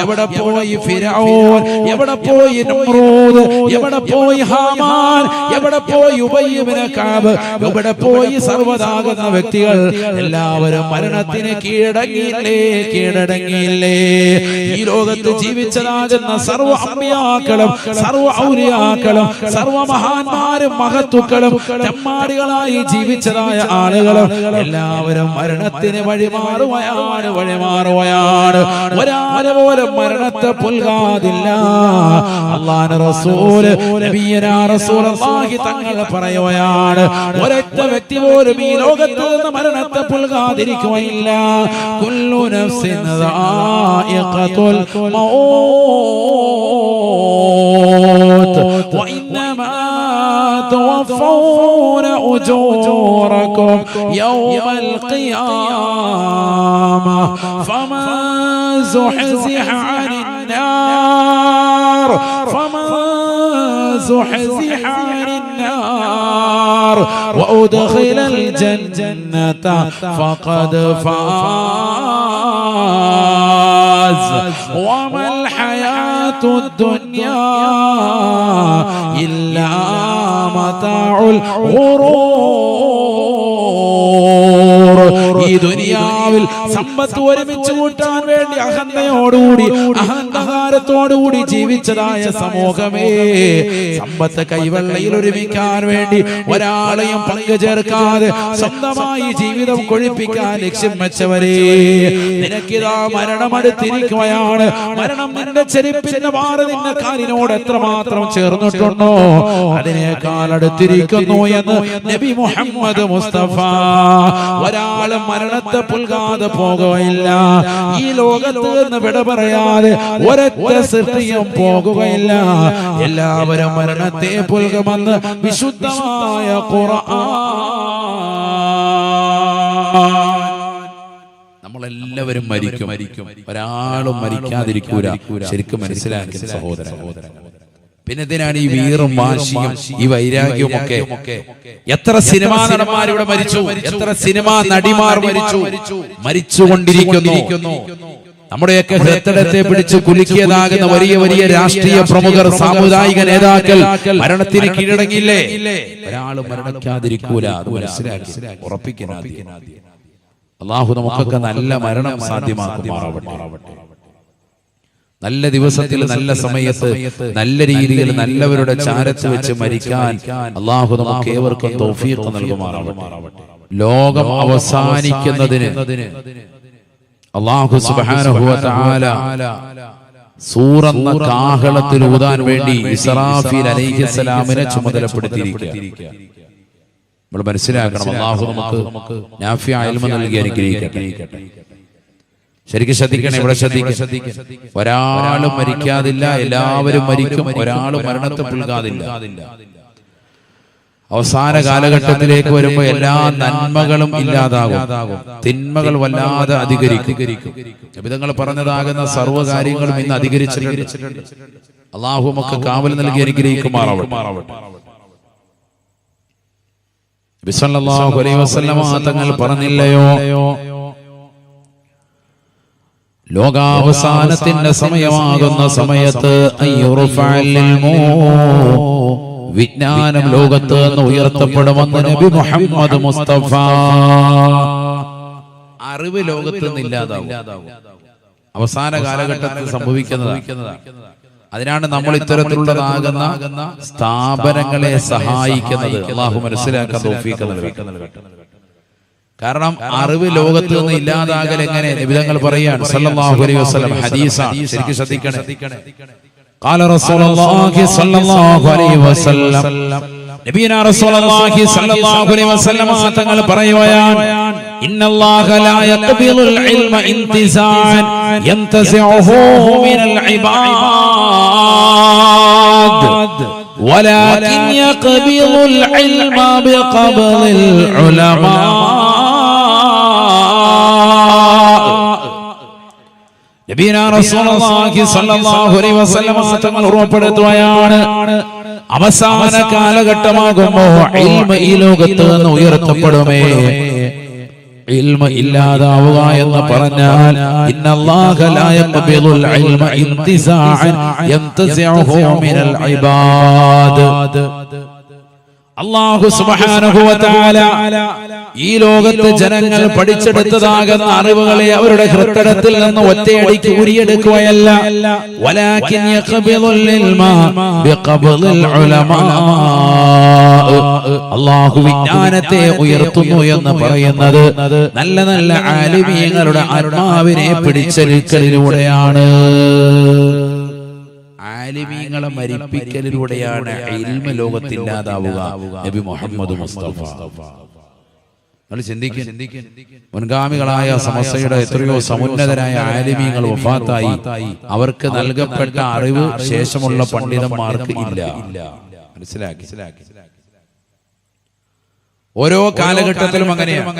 എവിടെ പോയി ഫിറഔൻ എവിടെ പോയി നമ്രൂദ് എവിടെ പോയി ഹാമാൻ എവിടെ പോയി ഉബയ്യ് ഇബ്നു കഅബ് എവിടെ പോയി സർവ്വതാകുന്ന വ്യക്തികൾ എല്ലാവരും മരണത്തിന് കീഴടങ്ങിയില്ലേ ഈ ലോകത്ത് ജീവിച്ചതാകുന്ന സർവ്വ അമ്പിയാക്കളും സർവ്വ ഔലിയാക്കളും സർവ്വ മഹാന്മാരും മഹത്തുക്കളും തെമ്മാടികളായി ജീവിച്ചതായ ആളുകളും എല്ലാവരും മരണത്തിന് വഴിമാറുകയാണ് ഒരാളെ പോലും മരണത്തെ പുൽകാതില്ല അല്ലാഹുവിന്റെ റസൂല് നബിയനാ റസൂലുള്ളാഹി തങ്ങൾ പറയുകയാണ് ഒരൊറ്റ വ്യക്തി പോലും ഈ ലോകത്ത് നിന്ന് മരണത്തെ പുൽകാതിരിക്കുകയില്ല കുല്ലു നഫ്സിൻ ദായിഖത്തുൽ മൗത്ത് വഇന്നമാ توفون أجوركم يوم القيامة فمن زحزح عن النار وأدخل الجنة فقد فاز وما الحياة الدنيا إلا متاع الغرور ഈ ദുനിയാവിൽ സമ്പത്ത് ഒരുമിച്ച് കൂട്ടാൻ വേണ്ടി അഹങ്കാരത്തോടുകൂടി ജീവിച്ചതായ സമൂഹമേ സമ്പത്ത് കൈവെള്ളയിൽ ഒരുമിക്കാൻ വേണ്ടി ഒരാളെയും പങ്കു ചേർക്കാതെ സ്വന്തമായി ജീവിതം കൊഴിപ്പിക്കാൻ ലക്ഷ്യം വെച്ചവരെ നിനക്കിതാ മരണം അടുത്തിരിക്കുകയാണ് മരണം നിന്റെ ചെരുപ്പിന്റെ മാറി നിന്റെ കാലിനോട് എത്രമാത്രം ചേർന്നിട്ടുണ്ടോ അതിനേക്കാൾ അടുത്തിരിക്കുന്നു എന്ന് നബി മുഹമ്മദ് മുസ്തഫ ഒരാളും മരണത്തെ പുൽകാതെ പോകുകയില്ല ഈ ലോകത്ത് നിന്ന് വിട പറയാതെ ഒരൊറ്റ സൃഷ്ടിയും പോകുകയില്ല എല്ലാവരും മരണത്തെ പുൽകുമെന്ന് വിശുദ്ധമായ ഖുർആൻ നമ്മളെല്ലാവരും മരിക്കും ഒരാളും മരിക്കാതിരിക്കൂല ശരിക്കും മനസ്സിലാക്കിയ സഹോദരൻ പിന്നെ എന്തിനാണ് ഈ വീറും വാശിയും ഈ വൈരാഗ്യവും ഒക്കെ? എത്ര സിനിമാ നടന്മാർ ഇവിടെ മരിച്ചു, എത്ര സിനിമാ നടിമാർ മരിച്ചുകൊണ്ടിരിക്കുന്നു. നമ്മുടെയൊക്കെ ഹൃദയത്തെ പിടിച്ച് കുലുക്കിയതാകുന്ന വലിയ വലിയ രാഷ്ട്രീയ പ്രമുഖർ, സാമുദായിക നേതാക്കൾ മരണത്തിന് കീഴടങ്ങിയില്ലേ? ഒരാളും മരണിക്കാതിരിക്കൂല. അത് മനസ്സിലാക്കി ഉറപ്പിക്കണം. അല്ലാഹു നമുക്കൊക്കെ നല്ല മരണം സാധ്യമാക്കുമാറാവട്ടെ. നല്ല ദിവസത്തിൽ നല്ല സമയത്ത് നല്ല രീതിയിൽ നല്ലവരുടെ ചാരത്ത് വെച്ച് മരിക്കാൻ അല്ലാഹു നമുക്ക് ഏവർക്കും തൗഫീഖ് നൽകുമാറാവട്ടെ. ലോകം അവസാനിക്കുന്നതിന് അല്ലാഹു സുബ്ഹാനഹു വ തആല സൂറന്ന കാഹളത്തിൽ ഊതാൻ വേണ്ടി ഇസ്രാഫീൽ അലൈഹിസ്സലാമിനെ ചുമതലപ്പെടുത്തിയിരിക്കുകയാണ്. നമ്മൾ മനസ്സിലാക്കണം, അല്ലാഹു നമുക്ക് നാഫിഅ ഇൽമ നൽകി അനുഗ്രഹിക്കട്ടെ. ശരിക്കും ശ്രദ്ധിക്കണം, ഇവിടെ ശ്രദ്ധിക്കണം. ഒരാളും മരിക്കാതില്ല, എല്ലാവരും മരിക്കും. ഒരാളും മരണത്തെ പുൽകാതില്ല. അവസാന കാലഘട്ടത്തിലേക്ക് വരുമ്പോൾ എല്ലാ നന്മകളും ഇല്ലാതാകും, തിന്മകൾ വല്ലാതെ അധികരിക്കും. നബിതങ്ങൾ പറഞ്ഞതാകുന്ന സർവ്വകാര്യങ്ങളും ഇന്ന് അധികരിച്ചിട്ടുണ്ട്. അല്ലാഹു നമുക്ക് കാവൽ നൽകി അനുഗ്രഹിക്കുമാറാവട്ടെ. നബി സല്ലല്ലാഹു അലൈഹി വസല്ലമ തങ്ങൾ പറഞ്ഞില്ലയോ, ലോകാവസാനത്തിന്റെ സമയമാകുന്ന സമയത്ത് വിജ്ഞാനം ലോകത്ത് നിന്ന് ഉയർത്തപ്പെടുമെന്ന് നബി മുഹമ്മദ് മുസ്തഫ. അറിവ് ലോകത്ത് നിന്ന് ഇല്ലാതാവും, അവസാന കാലഘട്ടത്തിൽ സംഭവിക്കുന്നതാണ്. അതിനാണ് നമ്മൾ ഇത്തരത്തിലുള്ളതാകുന്ന സ്ഥാപനങ്ങളെ സഹായിക്കുന്നത്. അല്ലാഹു മനസ്സിലാക്കാൻ തൗഫീഖ് നൽകട്ടെ. കാരണം അറിവ് ലോകത്ത് നിന്ന് ഇല്ലാതാകൽ എങ്ങനെ? നബിതങ്ങൾ പറയാണ് സല്ലല്ലാഹു അലൈഹി വസല്ലം, ഹദീസാണ്, ശരിക്കും ശ്രദ്ധിക്കണേ. ഖാല റസൂലുള്ളാഹി സ്വല്ലല്ലാഹു അലൈഹി വസല്ലം, നബിയനാ റസൂലുള്ളാഹി സ്വല്ലല്ലാഹു അലൈഹി വസല്ലം തങ്ങൾ പറയുകയാണ്, ഇന്നല്ലാഹ ലാ യഖ്ബിലുൽ ഇൽമ ഇന്തിസാൻ യന്തസിഉഹു മിനൽ ഇബാദ് വലാകിൻ യഖ്ബിലുൽ ഇൽമ ബിഖബ്ളിൽ ഉലമാ. നബിയനാ റസൂലുള്ളാഹി സ്വല്ലല്ലാഹു അലൈഹി വസല്ലം തങ്ങൾ ഉറപ്പെടുത്തുകയാണ്, അവസാന കാലഘട്ടമാകുമ്പോൾ ഇൽമ ഈ ലോകത്ത് നിന്ന് ഉയർത്തപ്പെടുമേ. ഇൽമ ഇല്ലാതാവുക എന്ന് പറഞ്ഞാൽ ഇന്നല്ലാഹ ലാ യഖ്ബിലുൽ ഇൽമ ഇന്തിസാഅൻ യന്തസിഉഹു മിനൽ ഇബാദ്. അല്ലാഹു സുബ്ഹാനഹു വ തആല ഈ ലോകത്തെ ജനങ്ങൾ പഠിച്ചെടുത്തതാകുന്ന അറിവുകളെ അവരുടെ ഹൃദയത്തിൽ നിന്ന് ഒറ്റയടിക്ക് ഊരിയെടുക്കുകയല്ല, വലാകിൻ യഖ്ബിലുൽ ഇൽമ ബിഖബ്ളിൽ ഉലമാ. അല്ലാഹു വിജ്ഞാനത്തെ ഉയർത്തുന്നു എന്ന് പറയുന്നത് നല്ല നല്ല ആലിമീങ്ങളുടെ ആത്മാവിനെ പിടിച്ചെടുക്കലിലൂടെയാണ്, ആലിമീങ്ങളെ മരിപ്പിക്കലിലൂടെയാണ് ഇൽമ ലോകത്തില്ലാതാവുക. നബി മുഹമ്മദ് മുസ്തഫ. ചിന്തിക്കും, മുൻഗാമികളായ സമസ്തയുടെ എത്രയോ സമുന്നതരായ ആലിമീങ്ങൾ വഫാത്തായി, അവർക്ക് നൽകപ്പെട്ട അറിവ് ശേഷമുള്ള പണ്ഡിതന്മാർക്ക് ഇല്ല. മനസ്സിലാക്കി? ഓരോ കാലഘട്ടത്തിലും അങ്ങനെയാണ്.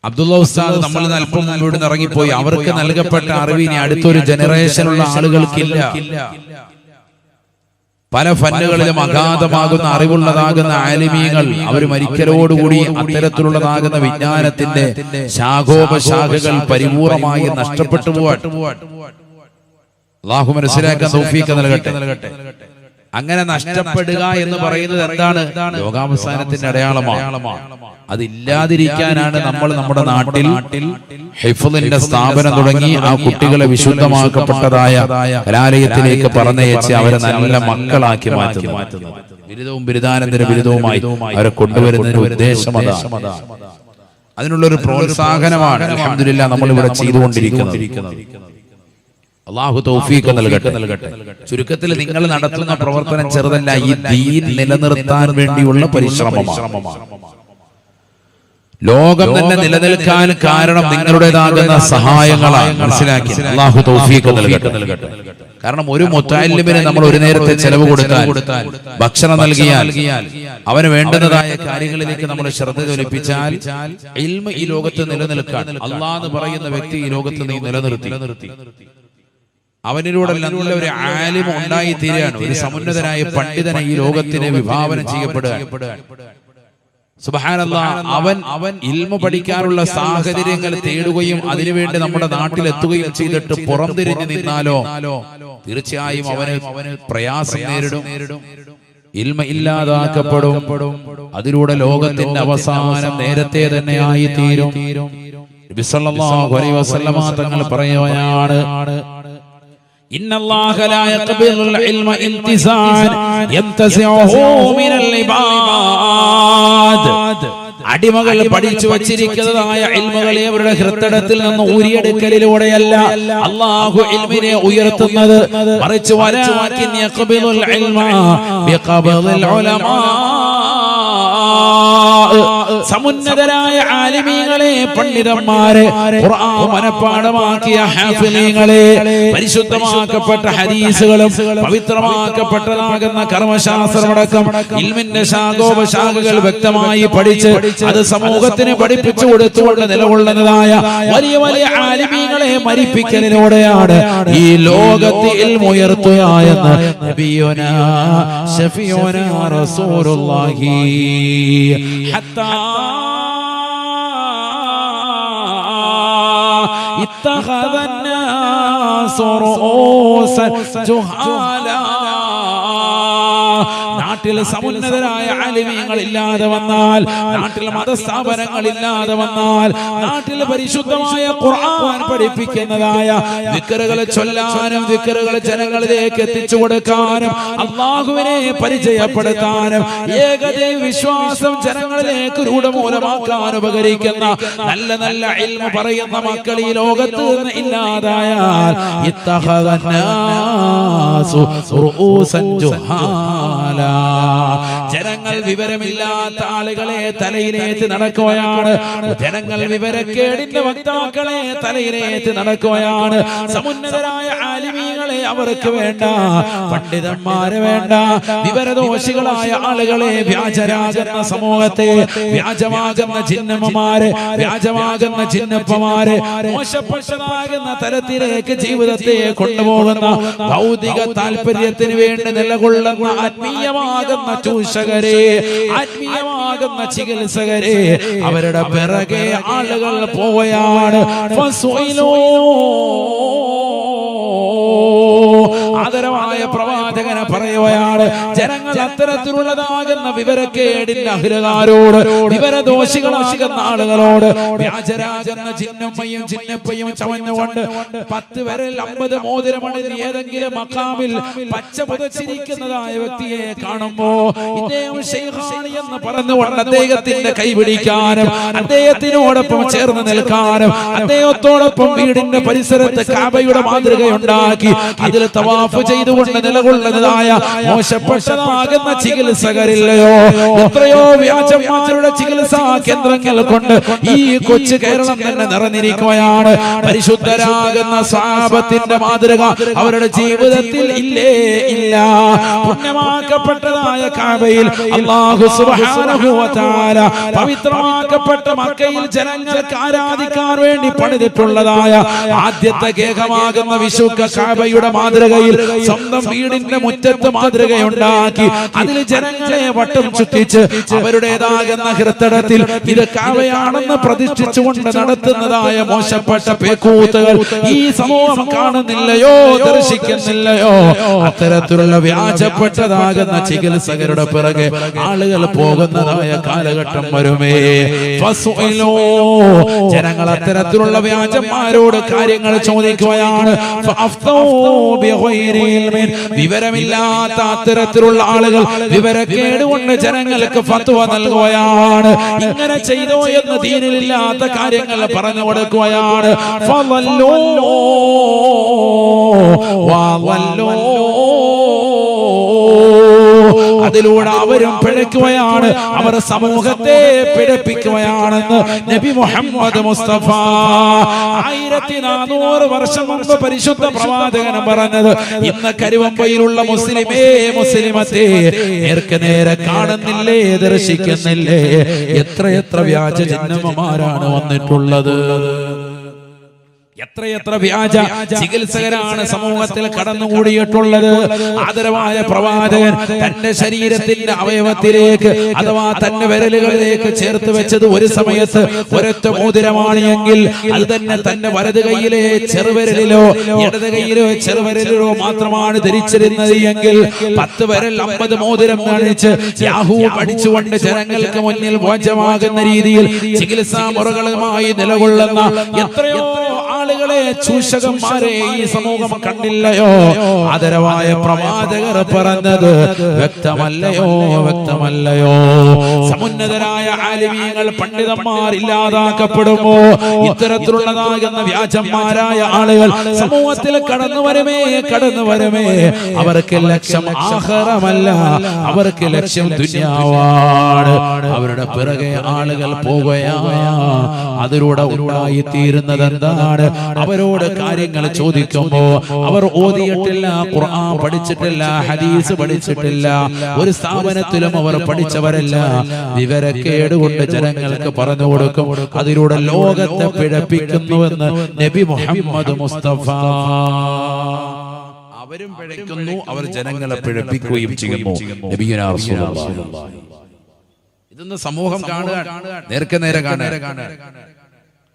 അബ്ദുള്ള ഉസ്താദ് നമ്മൾ അല്പം മുന്നോട്ട് ഇറങ്ങിപ്പോയി, അവർക്ക് നൽകപ്പെട്ട അറിവ് ഇനി അടുത്തൊരു ജനറേഷനുള്ള ആളുകൾക്കില്ല. പല ഫന്നുകളിലും അഗാധമാകുന്ന അറിവുള്ളതാകുന്ന ആലിമീങ്ങൾ അവർ മരിക്കലോടുകൂടി അത്തരത്തിലുള്ളതാകുന്ന വിജ്ഞാനത്തിന്റെ ശാഖോപശാഖകൾ പരിപൂർണമായി നഷ്ടപ്പെട്ടു പോവാൻ അല്ലാഹു മനസ്സിലാക്കാൻ തൗഫീഖ് നൽകട്ടെ. അങ്ങനെ നഷ്ടപ്പെടുക എന്ന് പറയുന്നത് എന്താണ്? ലോകാവസാനത്തിന്റെ അടയാളമാണ്. അതില്ലാതിരിക്കാനാണ് നമ്മൾ നമ്മുടെ നാട്ടിൽ ഹിഫ്ളിന്റെ സ്ഥാപനം തുടങ്ങി ആ കുട്ടികളെ വിശുദ്ധമാക്കപ്പെട്ടതായ കലാലയത്തിലേക്ക് പറഞ്ഞയച്ച് അവരെ നല്ല മക്കളാക്കി മാറ്റുന്നത്. ബിരുദവും ബിരുദാനന്തര ബിരുദവുമായി അവരെ കൊണ്ടുവരുന്നതിന്റെ ഉദ്ദേശം അതാണ്. അതിനുള്ളൊരു പ്രോത്സാഹനമാണ് അൽഹംദുലില്ലാഹ് നമ്മൾ ഇവിടെ ചെയ്തുകൊണ്ടിരിക്കുന്നത്. അല്ലാഹു തൗഫീഖ് നൽകട്ടെ. ചുരുക്കത്തിൽ നിങ്ങൾ നടത്തുന്ന പ്രവർത്തനം ചെറുതല്ല, ഈ ദീൻ നിലനിർത്താൻ വേണ്ടിയുള്ള പരിശ്രമമാണ്. ലോകം തന്നെ നിലനിൽക്കാൻ കാരണം നിങ്ങളുടേതാകുന്ന സഹായങ്ങളാണ്. മനസ്സിലാക്കി? അല്ലാഹു തൗഫീഖ് നൽകട്ടെ. കാരണം ഒരു മുത്തഅല്ലിമിന് നമ്മൾ ഒരു നേരത്തെ ചെലവ് കൊടുത്താൽ, ഭക്ഷണം നൽകിയാൽ, അവന് വേണ്ടുന്നതായ കാര്യങ്ങളിലേക്ക് നമ്മൾ ശ്രദ്ധ ജ്വലിപ്പിച്ചാൽ ഇൽമ ഈ ലോകത്ത് നിലനിൽക്കാൻ അല്ലാഹ് എന്ന് പറയുന്ന വ്യക്തി ഈ ലോകത്ത് നീ നിലനിർത്തി. അവനിലൂടെ നല്ല ഒരു ആലിം ഉണ്ടായി തീരുകയാണ്. ഒരു സമുന്നതനായ പണ്ഡിതനെ ഈ ലോകത്തിന് വിഭാവനം ചെയ്യപ്പെടുകയാണ്. സുബ്ഹാനല്ലാഹ്. അവൻ ഇൽമു പഠിക്കാനുള്ള സാഹചര്യങ്ങൾ തേടുകയും അതിനുവേണ്ടി നമ്മുടെ നാട്ടിലെത്തുകയും ചെയ്തിട്ട് പുറംതിരിഞ്ഞു നിന്നാലോ തീർച്ചയായും അവന് പ്രയാസം നേരിടും, ഇൽമ ഇല്ലാതാക്കപ്പെടും. അതിലൂടെ ലോകത്തിന്റെ അവസാനം നേരത്തെ തന്നെ ആയി തീരും. നബി സല്ലല്ലാഹു അലൈഹി വസല്ലമ തങ്ങൾ പറയുകയാണ്, ഇന്നല്ലാഹ ലാ യഖ്ബിലുൽ ഇൽമ ഇൻതിസാൻ യംതസിഉഹു മിനൽ ഇബാദ്. അടിമകൾ പഠിച്ചു വച്ചിരിക്കുന്നതായ ഇൽമുകളെ അവരുടെ ഹൃദയത്തിൽ നിന്ന് ഊരിയെടുക്കലിലൂടെയല്ല അല്ലാഹു ഇൽമിനെ ഉയർത്തുന്നത്, മറിച്ച് വലാകിൻ യഖ്ബിലുൽ ഇൽമ ബിഖബ്ദിൽ ഉലമാ. സമുന്നതരായ ആലിമീങ്ങളെ, പണ്ഡിതന്മാരെ, ഖുർആൻ മനപ്പാഠമാക്കിയ ഹാഫിളീങ്ങളെ, പരിശുദ്ധമാക്കപ്പെട്ട ഹദീസുകളും പവിത്രമാക്കപ്പെട്ടതാകുന്ന കർമ്മശാസ്ത്രമടക്കം ഇൽമിന്റെ ശാഖോപശാഖകൾ വ്യക്തമായി പഠിച്ച് അത് സമൂഹത്തിന് പഠിപ്പിച്ചു കൊടുത്തുകൊണ്ട് നിലകൊള്ളുന്നതായ വലിയ വലിയ ആലിമീങ്ങളെ മരിപ്പിക്കലിലൂടെയാണ് ഈ ലോകത്ത് ഇൽമു ഉയർത്തുക എന്ന് നബിയുനാ ശഫീഉനാ റസൂലുള്ളാഹി ഹത്താ اتخذ الناس رؤوسا جهالا. നാട്ടിൽ സമുന്നതരായ ആലിമീങ്ങൾ ഇല്ലാതെ വന്നാൽ, നാട്ടിൽ മതസ്ഥാപനങ്ങൾ ഇല്ലാതെ വന്നാൽ, നാട്ടിൽ പരിശുദ്ധമായ ഖുർആൻ പഠിപ്പിക്കുന്നതായ ദിക്റുകൾ ചൊല്ലാനും ദിക്റുകൾ ജനങ്ങളിലേക്ക് എത്തിച്ചു കൊടുക്കാനും അല്ലാഹുവിനെ പരിചയപ്പെടുത്താനും ഏകദൈവ വിശ്വാസം ജനങ്ങളിലേക്ക് രൂഢമൂലമാക്കാൻ ഉപകരിക്കുന്ന നല്ല നല്ല ഇൽമു പറയുന്ന മക്കൾ ഈ ലോകത്ത് നിന്ന് ഇല്ലാതായാൽ ഇത്തഖദന്നാസു റൂസൻ ജുഹാല. ജനങ്ങൾ വിവരമില്ലാത്ത ആളുകളെ തലയിലേറ്റ് നടക്കുകയാണ്. ജനങ്ങൾ വിവരക്കേടിന്റെ വക്താക്കളെ തലയിലേറ്റ് നടക്കുകയാണ്. സമുന്നതരായ ആലിമീങ്ങളെ അവർക്ക് വേണ്ട, പണ്ഡിതന്മാരെ വേണ്ട. വിവരദോഷികളായ ആളുകളെ, വ്യാജരാകുന്ന സമൂഹത്തെ, വ്യാജമാകുന്ന ജിന്നമ്മമാരെ, വ്യാജമാകുന്ന ജിന്നപ്പമാരെ, മോശപ്പെട്ടതാകുന്ന തരത്തിലേക്ക് ജീവിതത്തെ കൊണ്ടുപോകുന്ന ഭൗതിക താല്പര്യത്തിന് വേണ്ടി നിലകൊള്ളുന്ന ആത്മീയമാകുന്ന ചൂഷകരെ, ആത്മീയമാകുന്ന ചികിത്സകരെ, അവരുടെ പിറകെ ആളുകൾ പോവുകയാണ്. ആദരവായ പ്രവാചകനെ പറയുകയാണ്, ജനങ്ങൾ അത്തരത്തിലുള്ളതാകുന്ന വിവരക്കേടിന്റെ അഹിലകാരോട്, വിവരദോഷികളാകുന്ന ആളുകളോട്, വ്യാജരാകുന്ന ജിന്നമ്മയും ജിന്നപ്പയും ചമഞ്ഞുകൊണ്ട് 10 വിരൽ 50 മോതിരമണിഞ്ഞ് ഏതെങ്കിലും മഖാമിൽ പച്ച പുതച്ചിരിക്കുന്നതായ വ്യക്തിയെ കാണുമ്പോ ഇദ്ദേഹം ശൈഖാനി എന്ന് പറഞ്ഞുകൊണ്ട് അദ്ദേഹത്തിന്റെ കൈപിടിക്കാനും അദ്ദേഹത്തിനോടൊപ്പം ചേർന്ന് നിൽക്കാനും അദ്ദേഹത്തോടൊപ്പം വീടിന്റെ പരിസരത്ത് കാബയുടെ മാതൃകയുണ്ടാക്കി അതിൽ തവാഫ് ചെയ്തുകൊണ്ട് നിലകൊള്ളുന്നതായ മോശപ്പെട്ടതാകുന്ന ചികിത്സകരില്ലയോ? എത്രയോ വ്യാജന്മാരുടെ ചികിത്സാ കേന്ദ്രങ്ങൾ കൊണ്ട് ഈ കൊച്ചു കേരളം തന്നെ നിറഞ്ഞിരിക്കുകയാണ്. പരിശുദ്ധരാകുന്ന സ്വഹാബത്തിന്റെ മാതൃക അവരുടെ ജീവിതത്തിൽ ഇല്ലേ? ഇല്ല. പുണ്യമാക്കപ്പെട്ടതായ കാബയിൽ അല്ലാഹു സുബ്ഹാനഹു വ തആല പവിത്രമാക്കപ്പെട്ട മക്കയിൽ ജനങ്ങൾക്ക് ആരാധിക്കാൻ വേണ്ടി പണിതിട്ടുള്ളതായ ആദ്യത്തെ കേകമാകുന്ന വിശുദ്ധ കാബയുടെ മാതൃകയിൽ സ്വന്തം വീടിന്റെ മുറ്റത്ത് മാതൃകയുണ്ടാക്കി അതിൽ ജനങ്ങളെ വട്ടം ചുറ്റിച്ച് അവരുടേതാകുന്ന ഹൃദയത്തിൽ ഇത് കാബയാണെന്ന് പ്രതിഷ്ഠിച്ചുകൊണ്ട് നടത്തുന്നതായ മോശപ്പെട്ട പേക്കൂത്തുകൾ ഈ സമൂഹം കാണുന്നില്ലയോ? ദർശിക്കുന്നില്ലയോ? അത്തരത്തിലുള്ള വ്യാജപ്പെട്ടതാകുന്ന ചികിത്സകരുടെ പിറകെ ആളുകൾ പോകുന്നതായ കാലഘട്ടം വരുമേ. ജനങ്ങൾ അത്തരത്തിലുള്ള വ്യാജന്മാരോട് കാര്യങ്ങൾ ചോദിക്കുകയാണ്. വിവരമില്ലാത്ത അത്തരത്തിലുള്ള ആളുകൾ വിവരക്കേട് കൊണ്ട് ജനങ്ങൾക്ക് ഫത്വ നൽകുകയാണ്. ഇങ്ങനെ ചെയ്തോ എന്ന് ദീനിലില്ലാത്ത കാര്യങ്ങൾ പറഞ്ഞു കൊടുക്കുകയാണ്. അതിലൂടെ അവരും പിഴയ്ക്കുകയാണ്, അവർ സമൂഹത്തെ പിഴപ്പിക്കുകയാണെന്ന് നബി മുഹമ്മദ് മുസ്തഫ 1400 വർഷം മുമ്പ് പരിശുദ്ധ പ്രവാചകൻ പറഞ്ഞത്. ഇന്ന് കരുവമ്പയിലുള്ള മുസ്ലിമേ, മുസ്ലിമത്തെ നേർക്ക് നേരെ കാണുന്നില്ലേ? ദർശിക്കുന്നില്ലേ? എത്ര വ്യാജ ജന്മമാരാണ് വന്നിട്ടുള്ളത്? എത്രയെത്ര വ്യാജ ചികിത്സകരാണ് സമൂഹത്തിൽ കടന്നുകൂടിയിട്ടുള്ളത്. ആദരവായ പ്രവാചകൻ തന്റെ ശരീരത്തിന്റെ അവയവത്തിലേക്ക് അഥവാ തന്റെ വിരലുകളിലേക്ക് ചേർത്ത് വെച്ചത് ഒരു സമയത്ത് ഒരൊറ്റ മോതിരമാണ് എങ്കിൽ അത് തന്നെ തന്റെ വലത് കൈയിലെ ചെറുവിരലിലോ ഇടത് കൈയിലോ ചെറുവിരലിലോ മാത്രമാണ് ധരിച്ചിരുന്നത് എങ്കിൽ 10 വിരൽ 50 മോതിരം കാണിച്ച് യാഹൂ പഠിച്ചുകൊണ്ട് ജനങ്ങൾക്ക് മുന്നിൽ മോചമാകുന്ന രീതിയിൽ ചികിത്സാ മുറകളുമായി നിലകൊള്ളുന്ന എത്രയോ ആളുകളെ ചൂഷകന്മാരെ ഈ സമൂഹം കണ്ടില്ലയോ? ആദരവായ പ്രവാചകർ പറഞ്ഞത് വ്യക്തമല്ലയോ? വ്യക്തമല്ലയോ? സമുന്നതരായ ആലിമീങ്ങൾ പണ്ഡിതന്മാർ ഇല്ലാതാക്കപ്പെടുമ്പോ ഇത്തരത്തിലുള്ളതാകുന്ന വ്യാജന്മാരായ ആളുകൾ സമൂഹത്തിൽ കടന്നു വരുമേ. അവർക്ക് ലക്ഷ്യം ആഖിറമല്ല, അവർക്ക് ലക്ഷ്യം ദുനിയാവാണ്. അവരുടെ പിറകെ ആളുകൾ പോകുകയാണ്. അതിലൂടെ ഉണ്ടായിത്തീരുന്നത് എന്താണ്? അവരോട് കാര്യങ്ങൾ ചോദിക്കുമ്പോ അവർ ഓതിയിട്ടില്ല, ഖുർആൻ പഠിച്ചിട്ടില്ല, ഹദീസ് പഠിച്ചിട്ടില്ല, ഒരു സ്ഥാപനത്തിലും അവർ പഠിച്ചവരല്ല. വിവരക്കേട് കൊണ്ട് ജനങ്ങൾക്ക് പറഞ്ഞു കൊടുക്കും. അതിലൂടെ ലോകത്തെ പിഴപ്പിക്കുന്നുവെന്ന് നബി മുഹമ്മദ് മുസ്തഫ. അവരും പിഴയ്ക്കുന്നു, അവർ ജനങ്ങളെ പിഴപ്പിക്കുകയും ചെയ്യുന്നു. നബിയുനാ റസൂലുള്ളാഹി. ഇതൊന്ന് സമൂഹം കാണുക, നേരെ കാണുക.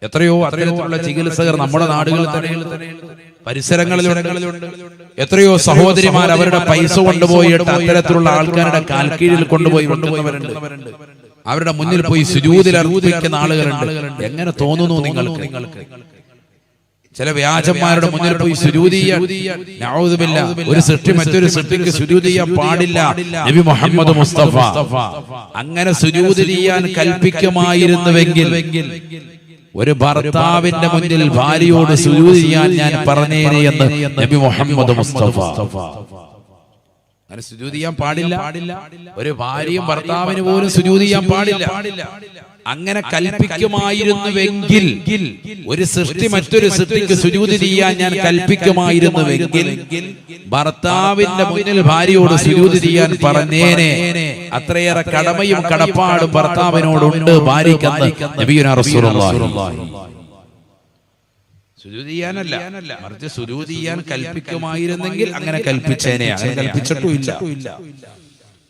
എത്രയോ അത്തരത്തിലുള്ള ചികിത്സകർ നമ്മുടെ നാടുകളിൽ തന്നെ പരിസരങ്ങളിലുണ്ട്. എത്രയോ സഹോദരിമാർ അവരുടെ പൈസ കൊണ്ടുപോയിട്ട് അത്തരത്തിലുള്ള ആൾക്കാരുടെ കാൽക്കീഴിൽ കൊണ്ടുപോയി വെക്കുന്നവരുണ്ട്. അവരുടെ മുന്നിൽ പോയി സുജൂദിൽ അർപ്പിക്കുന്ന ആളുകളുണ്ട്. എങ്ങനെ തോന്നുന്നു നിങ്ങൾക്ക്? ചില വ്യാജന്മാരുടെ മുന്നിൽ പോയി സുജൂദ് ചെയ്യാൻ, നഊദു ബില്ലാഹ്, ഒരു സൃഷ്ടി മറ്റൊരു സൃഷ്ടിക്ക് സുജൂദ് ചെയ്യാൻ പാടില്ല. നബി മുഹമ്മദ് മുസ്തഫ അങ്ങനെ സുജൂദ് ചെയ്യാൻ കൽപ്പിക്കുമായിരുന്നുവെങ്കിൽ ഒരു ഭർത്താവിന്റെ മുന്നിൽ ഭാര്യയോട് സുജൂദ് ചെയ്യാൻ ഞാൻ പറഞ്ഞേനെ എന്ന് നബി മുഹമ്മദ് മുസ്തഫ. അങ്ങനെ സുജൂദ് ചെയ്യാൻ പാടില്ല. ഒരു ഭാര്യയും ഭർത്താവിന് പോലും സുജൂദ് ചെയ്യാൻ പാടില്ല. അങ്ങനെ കൽപ്പിക്കുമായിരുന്നുവെങ്കിൽ, ഒരു സൃഷ്ടി മറ്റൊരു സൃഷ്ടിക്ക് സുജൂദ് ചെയ്യാൻ ഞാൻ കൽപ്പിക്കുമായിരുന്നുവെങ്കിൽ ഭർത്താവിന്റെ മുന്നിൽ ഭാര്യയോട് സുജൂദ് ചെയ്യാൻ പറഞ്ഞേനെ. അത്രയേറെ കടമയും കടപ്പാടും ഭർത്താവിനോടുണ്ട് ഭാര്യയ്ക്കെന്ന് നബിയുനാ റസൂലുള്ളാഹി. സുജൂദ് ചെയ്യാനല്ല, മറിച്ച് സുജൂദ് ചെയ്യാൻ കൽപ്പിക്കുമായിരുന്നെങ്കിൽ അങ്ങനെ കൽപ്പിച്ചേനെ. അങ്ങനെ കൽപ്പിച്ചിട്ടുമില്ല.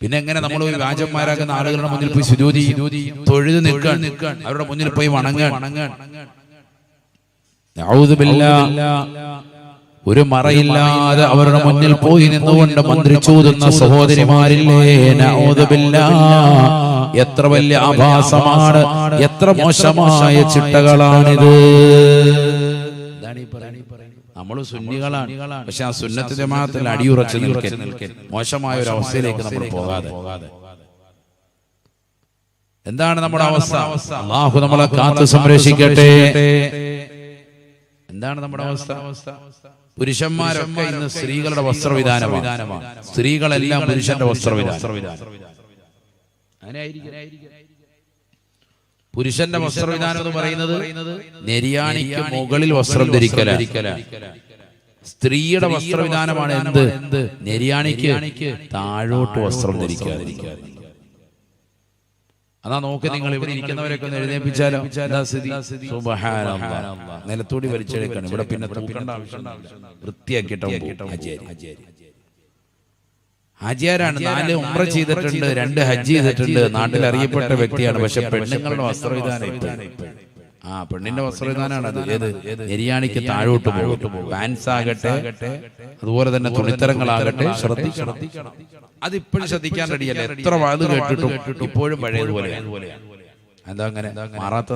പിന്നെ എങ്ങനെ നമ്മൾ വ്യാജന്മാരാകുന്ന ആളുകളുടെ മുന്നിൽ പോയി സുജൂദി തൊഴുത് നിൽക്കാൻ, അവരുടെ മുന്നിൽ പോയി വണങ്ങാൻ? നഊദു ബില്ലാഹ്. ഒരു മറയില്ലാതെ അവരുടെ മുന്നിൽ പോയി നിന്നുകൊണ്ട് മന്ത്രിച്ചൂതുന്ന സഹോദരിമാരില്ലേ? നഊദു ബില്ലാഹ്. എത്ര വലിയ ആഭാസമാണ്, എത്ര മോശമായ ചിട്ടകളാണിത്. നമ്മൾ സുന്നികളാണ്, പക്ഷെ ആ സുന്നത്ത് ജമാഅത്തിൽ അടിയുറച്ച് നിൽക്കാൻ മോശമായ ഒരു അവസ്ഥയിലേക്ക് നമ്മൾ പോകാതെ. എന്താണ് നമ്മുടെ അവസ്ഥ? അല്ലാഹു നമ്മളെ കാത്തു സംരക്ഷിക്കട്ടെ. എന്താണ് നമ്മുടെ അവസ്ഥ? പുരുഷന്മാരൊക്കെ ഇന്ന് സ്ത്രീകളുടെ വസ്ത്രവിധാനമാണ്. സ്ത്രീകളെല്ലാം പുരുഷന്റെ വസ്ത്രവിധാനം. പുരുഷന്റെ വസ്ത്രവിധാനം എന്ന് പറയുന്നത് നെരിയാണിക്ക് മുകളിൽ വസ്ത്രം ധരിക്കലാണ്. സ്ത്രീയുടെ വസ്ത്രവിധാനമാണ് എന്ത്? നെരിയാണിക്ക് താഴോട്ട് വസ്ത്രം ധരിക്കാതിരിക്കുക. അതാ നോക്കി നിങ്ങൾ ഇവിടെ ഇരിക്കുന്നവരൊക്കെ ഒന്ന് എഴുന്നേൽപ്പിച്ചാലോ? സുബ്ഹാനല്ലാഹ്. നിലത്തൂടി വലിച്ചെടുക്കണം. ഇവിടെ പിന്നെ തൂക്കേണ്ട ആവശ്യമില്ല. വൃത്തിയാക്കിയിട്ട് ഹാജിയാരാണ്. 4 ഉംറ ചെയ്തിട്ടുണ്ട്, 2 ഹജ്ജ് ചെയ്തിട്ടുണ്ട്, നാട്ടിൽ അറിയപ്പെട്ട വ്യക്തിയാണ്. പക്ഷെ പെണ്ണുങ്ങളുടെ വസ്ത്രവിധാനം പെണ്ണിന്റെ വസ്ത്രവിധാനമാണ് അത്. ഏത്? നെരിയാണിക്ക് താഴോട്ട് പോകും. പാൻസ് ആകട്ടെ, അതുപോലെ തന്നെ തുണിത്തരങ്ങളാകട്ടെ, ശ്രദ്ധിക്കണം. അതിപ്പോഴും ശ്രദ്ധിക്കാൻ റെഡിയല്ല. എത്ര വാത് കേട്ടിട്ടും ഇപ്പോഴും പഴയതുപോലെ. എന്താ അങ്ങനെ മാറാത്ത?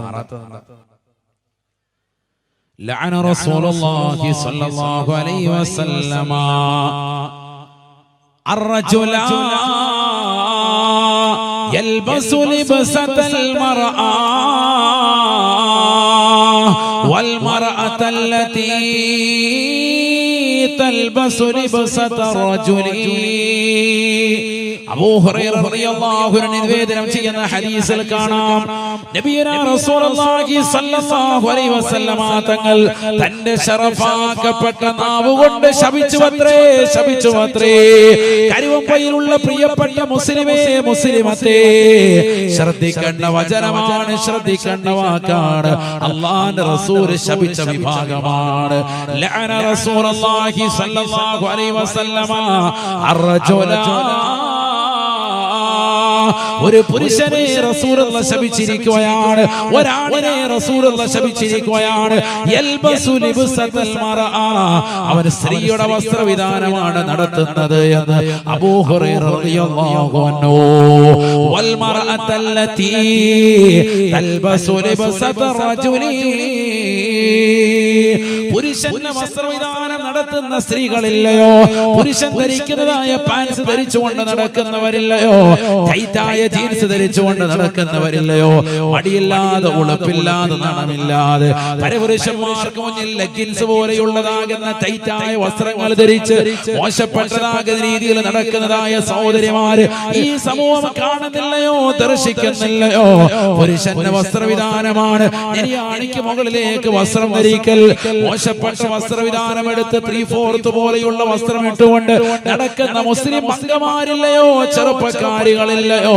ലഅന റസൂലുള്ളാഹി സ്വല്ലല്ലാഹു അലൈഹി വസല്ലമ الرجل يلبس لبسة المرأة والمرأة التي تلبس لبسة الرجل അബൂ ഹുറൈറ റളിയല്ലാഹു അൻഹു നിവേദനം ചെയ്യുന്ന ഹദീസിൽ കാണാം നബിയനാ റസൂലുള്ളാഹി സ്വല്ലല്ലാഹു അലൈഹി വസല്ലമ തങ്ങൾ തന്റെ ശറഫാക്കപ്പെട്ട നാവ് കൊണ്ട് ശപിച്ചുവത്രേ കരുവമ്പയിലുള്ള പ്രിയപ്പെട്ട മുസ്ലിമേ മുസ്ലിമത്തേ ശ്രദ്ധിക്കേണ്ട വചനമാണ്, ശ്രദ്ധിക്കേണ്ട വാക്കാണ്. അല്ലാഹുവിന്റെ റസൂൽ ശപിച്ച വിഭാഗമാണ്. ലഅന റസൂലുള്ളാഹി സ്വല്ലല്ലാഹു അലൈഹി വസല്ലമ അർറജുല, ഒരു പുരുഷനെ റസൂലുള്ളാഹി ശപിച്ചിരിക്കുകയാണ്, ഒരാണിനെ റസൂലുള്ളാഹി ശപിച്ചിരിക്കുകയാണ്. യൽബസു ലിബ്സതൽ മർഅ, അവൻ സ്ത്രീയുടെ വസ്ത്രവിധാനമാണ് നടത്തുന്നത് എന്ന് അബൂ ഹുറൈറ റളിയല്ലാഹു അൻഹു. വൽ മർഅത്തല്ലതി തൽബസു ലിബ്സതർ റജുലി, പുരുഷന്റെ വസ്ത്രവിധാനം നടത്തുന്ന സ്ത്രീകളില്ലയോ, പുരുഷൻ ധരിക്കുന്നതായ പാൻസ് ധരിച്ചുകൊണ്ട് നടക്കുന്നവരില്ലയോ, ടൈറ്റായ ജീൻസ് ധരിച്ചുകൊണ്ട് നടക്കുന്നവരില്ലയോ, മടിയില്ലാതെ ഉളുപ്പില്ലാതെ നാണമില്ലാതെ പരപുരുഷന്മാർക്ക് മുന്നിൽ ലെഗിൻസ് പോലെയുള്ളതാകുന്ന ടൈറ്റായ വസ്ത്രങ്ങൾ ധരിച്ച് മോശപ്പെട്ടതാകുന്ന രീതിയിൽ നടക്കുന്നതായ സഹോദരിമാര് ഈ സമൂഹം കാണുന്നില്ലയോ, ദർശിക്കുന്നില്ലയോ? പുരുഷന്റെ വസ്ത്രവിധാനമാണ് നിര്യാണിക്ക് മുകളിലേക്ക് വസ്ത്രം ധരിക്കൽ, മോശപ്പെട്ട വസ്ത്രവിധാനം എടുത്ത് 3/4 പോലെയുള്ള വസ്ത്രം ഇട്ടുകൊണ്ട് നടക്കുന്ന മുസ്ലിം അംഗമാരില്ലയോ, ചെറുപ്പക്കാരികളില്ലയോ?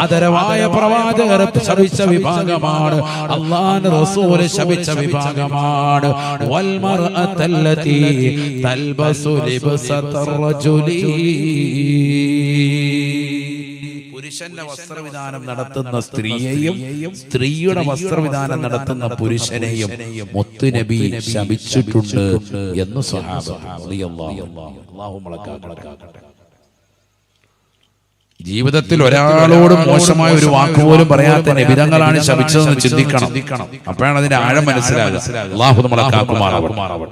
ആദരവായ പ്രവാചകർ ശപിച്ച വിഭാഗമാണ്, അല്ലാഹുവിന്റെ റസൂൽ ശപിച്ച വിഭാഗമാണ്. വൽ മർഅത്തല്ലതി തൽബസു ലിബ്സതർ റജുലി, പുരുഷന്റെ വസ്ത്രവിധാനം നടത്തുന്ന സ്ത്രീയെയും സ്ത്രീയുടെ വസ്ത്രവിധാനം നടത്തുന്ന പുരുഷനെയും മുത്തുനബി ശപിച്ചിട്ടുണ്ട് എന്ന് സ്വഹാബ റളിയല്ലാഹു അൻഹു. ജീവിതത്തിൽ ഒരാളോടും മോശമായ ഒരു വാക്കുപോലും പറയാത്ത നബിതങ്ങളാണ് ശപിച്ചതെന്ന് ചിന്തിക്കണം. അപ്പോഴാണ് അതിന്റെ ആഴം മനസ്സിലാകുക. അല്ലാഹു നമ്മളെ കാക്കുമാറാവട്ടെ.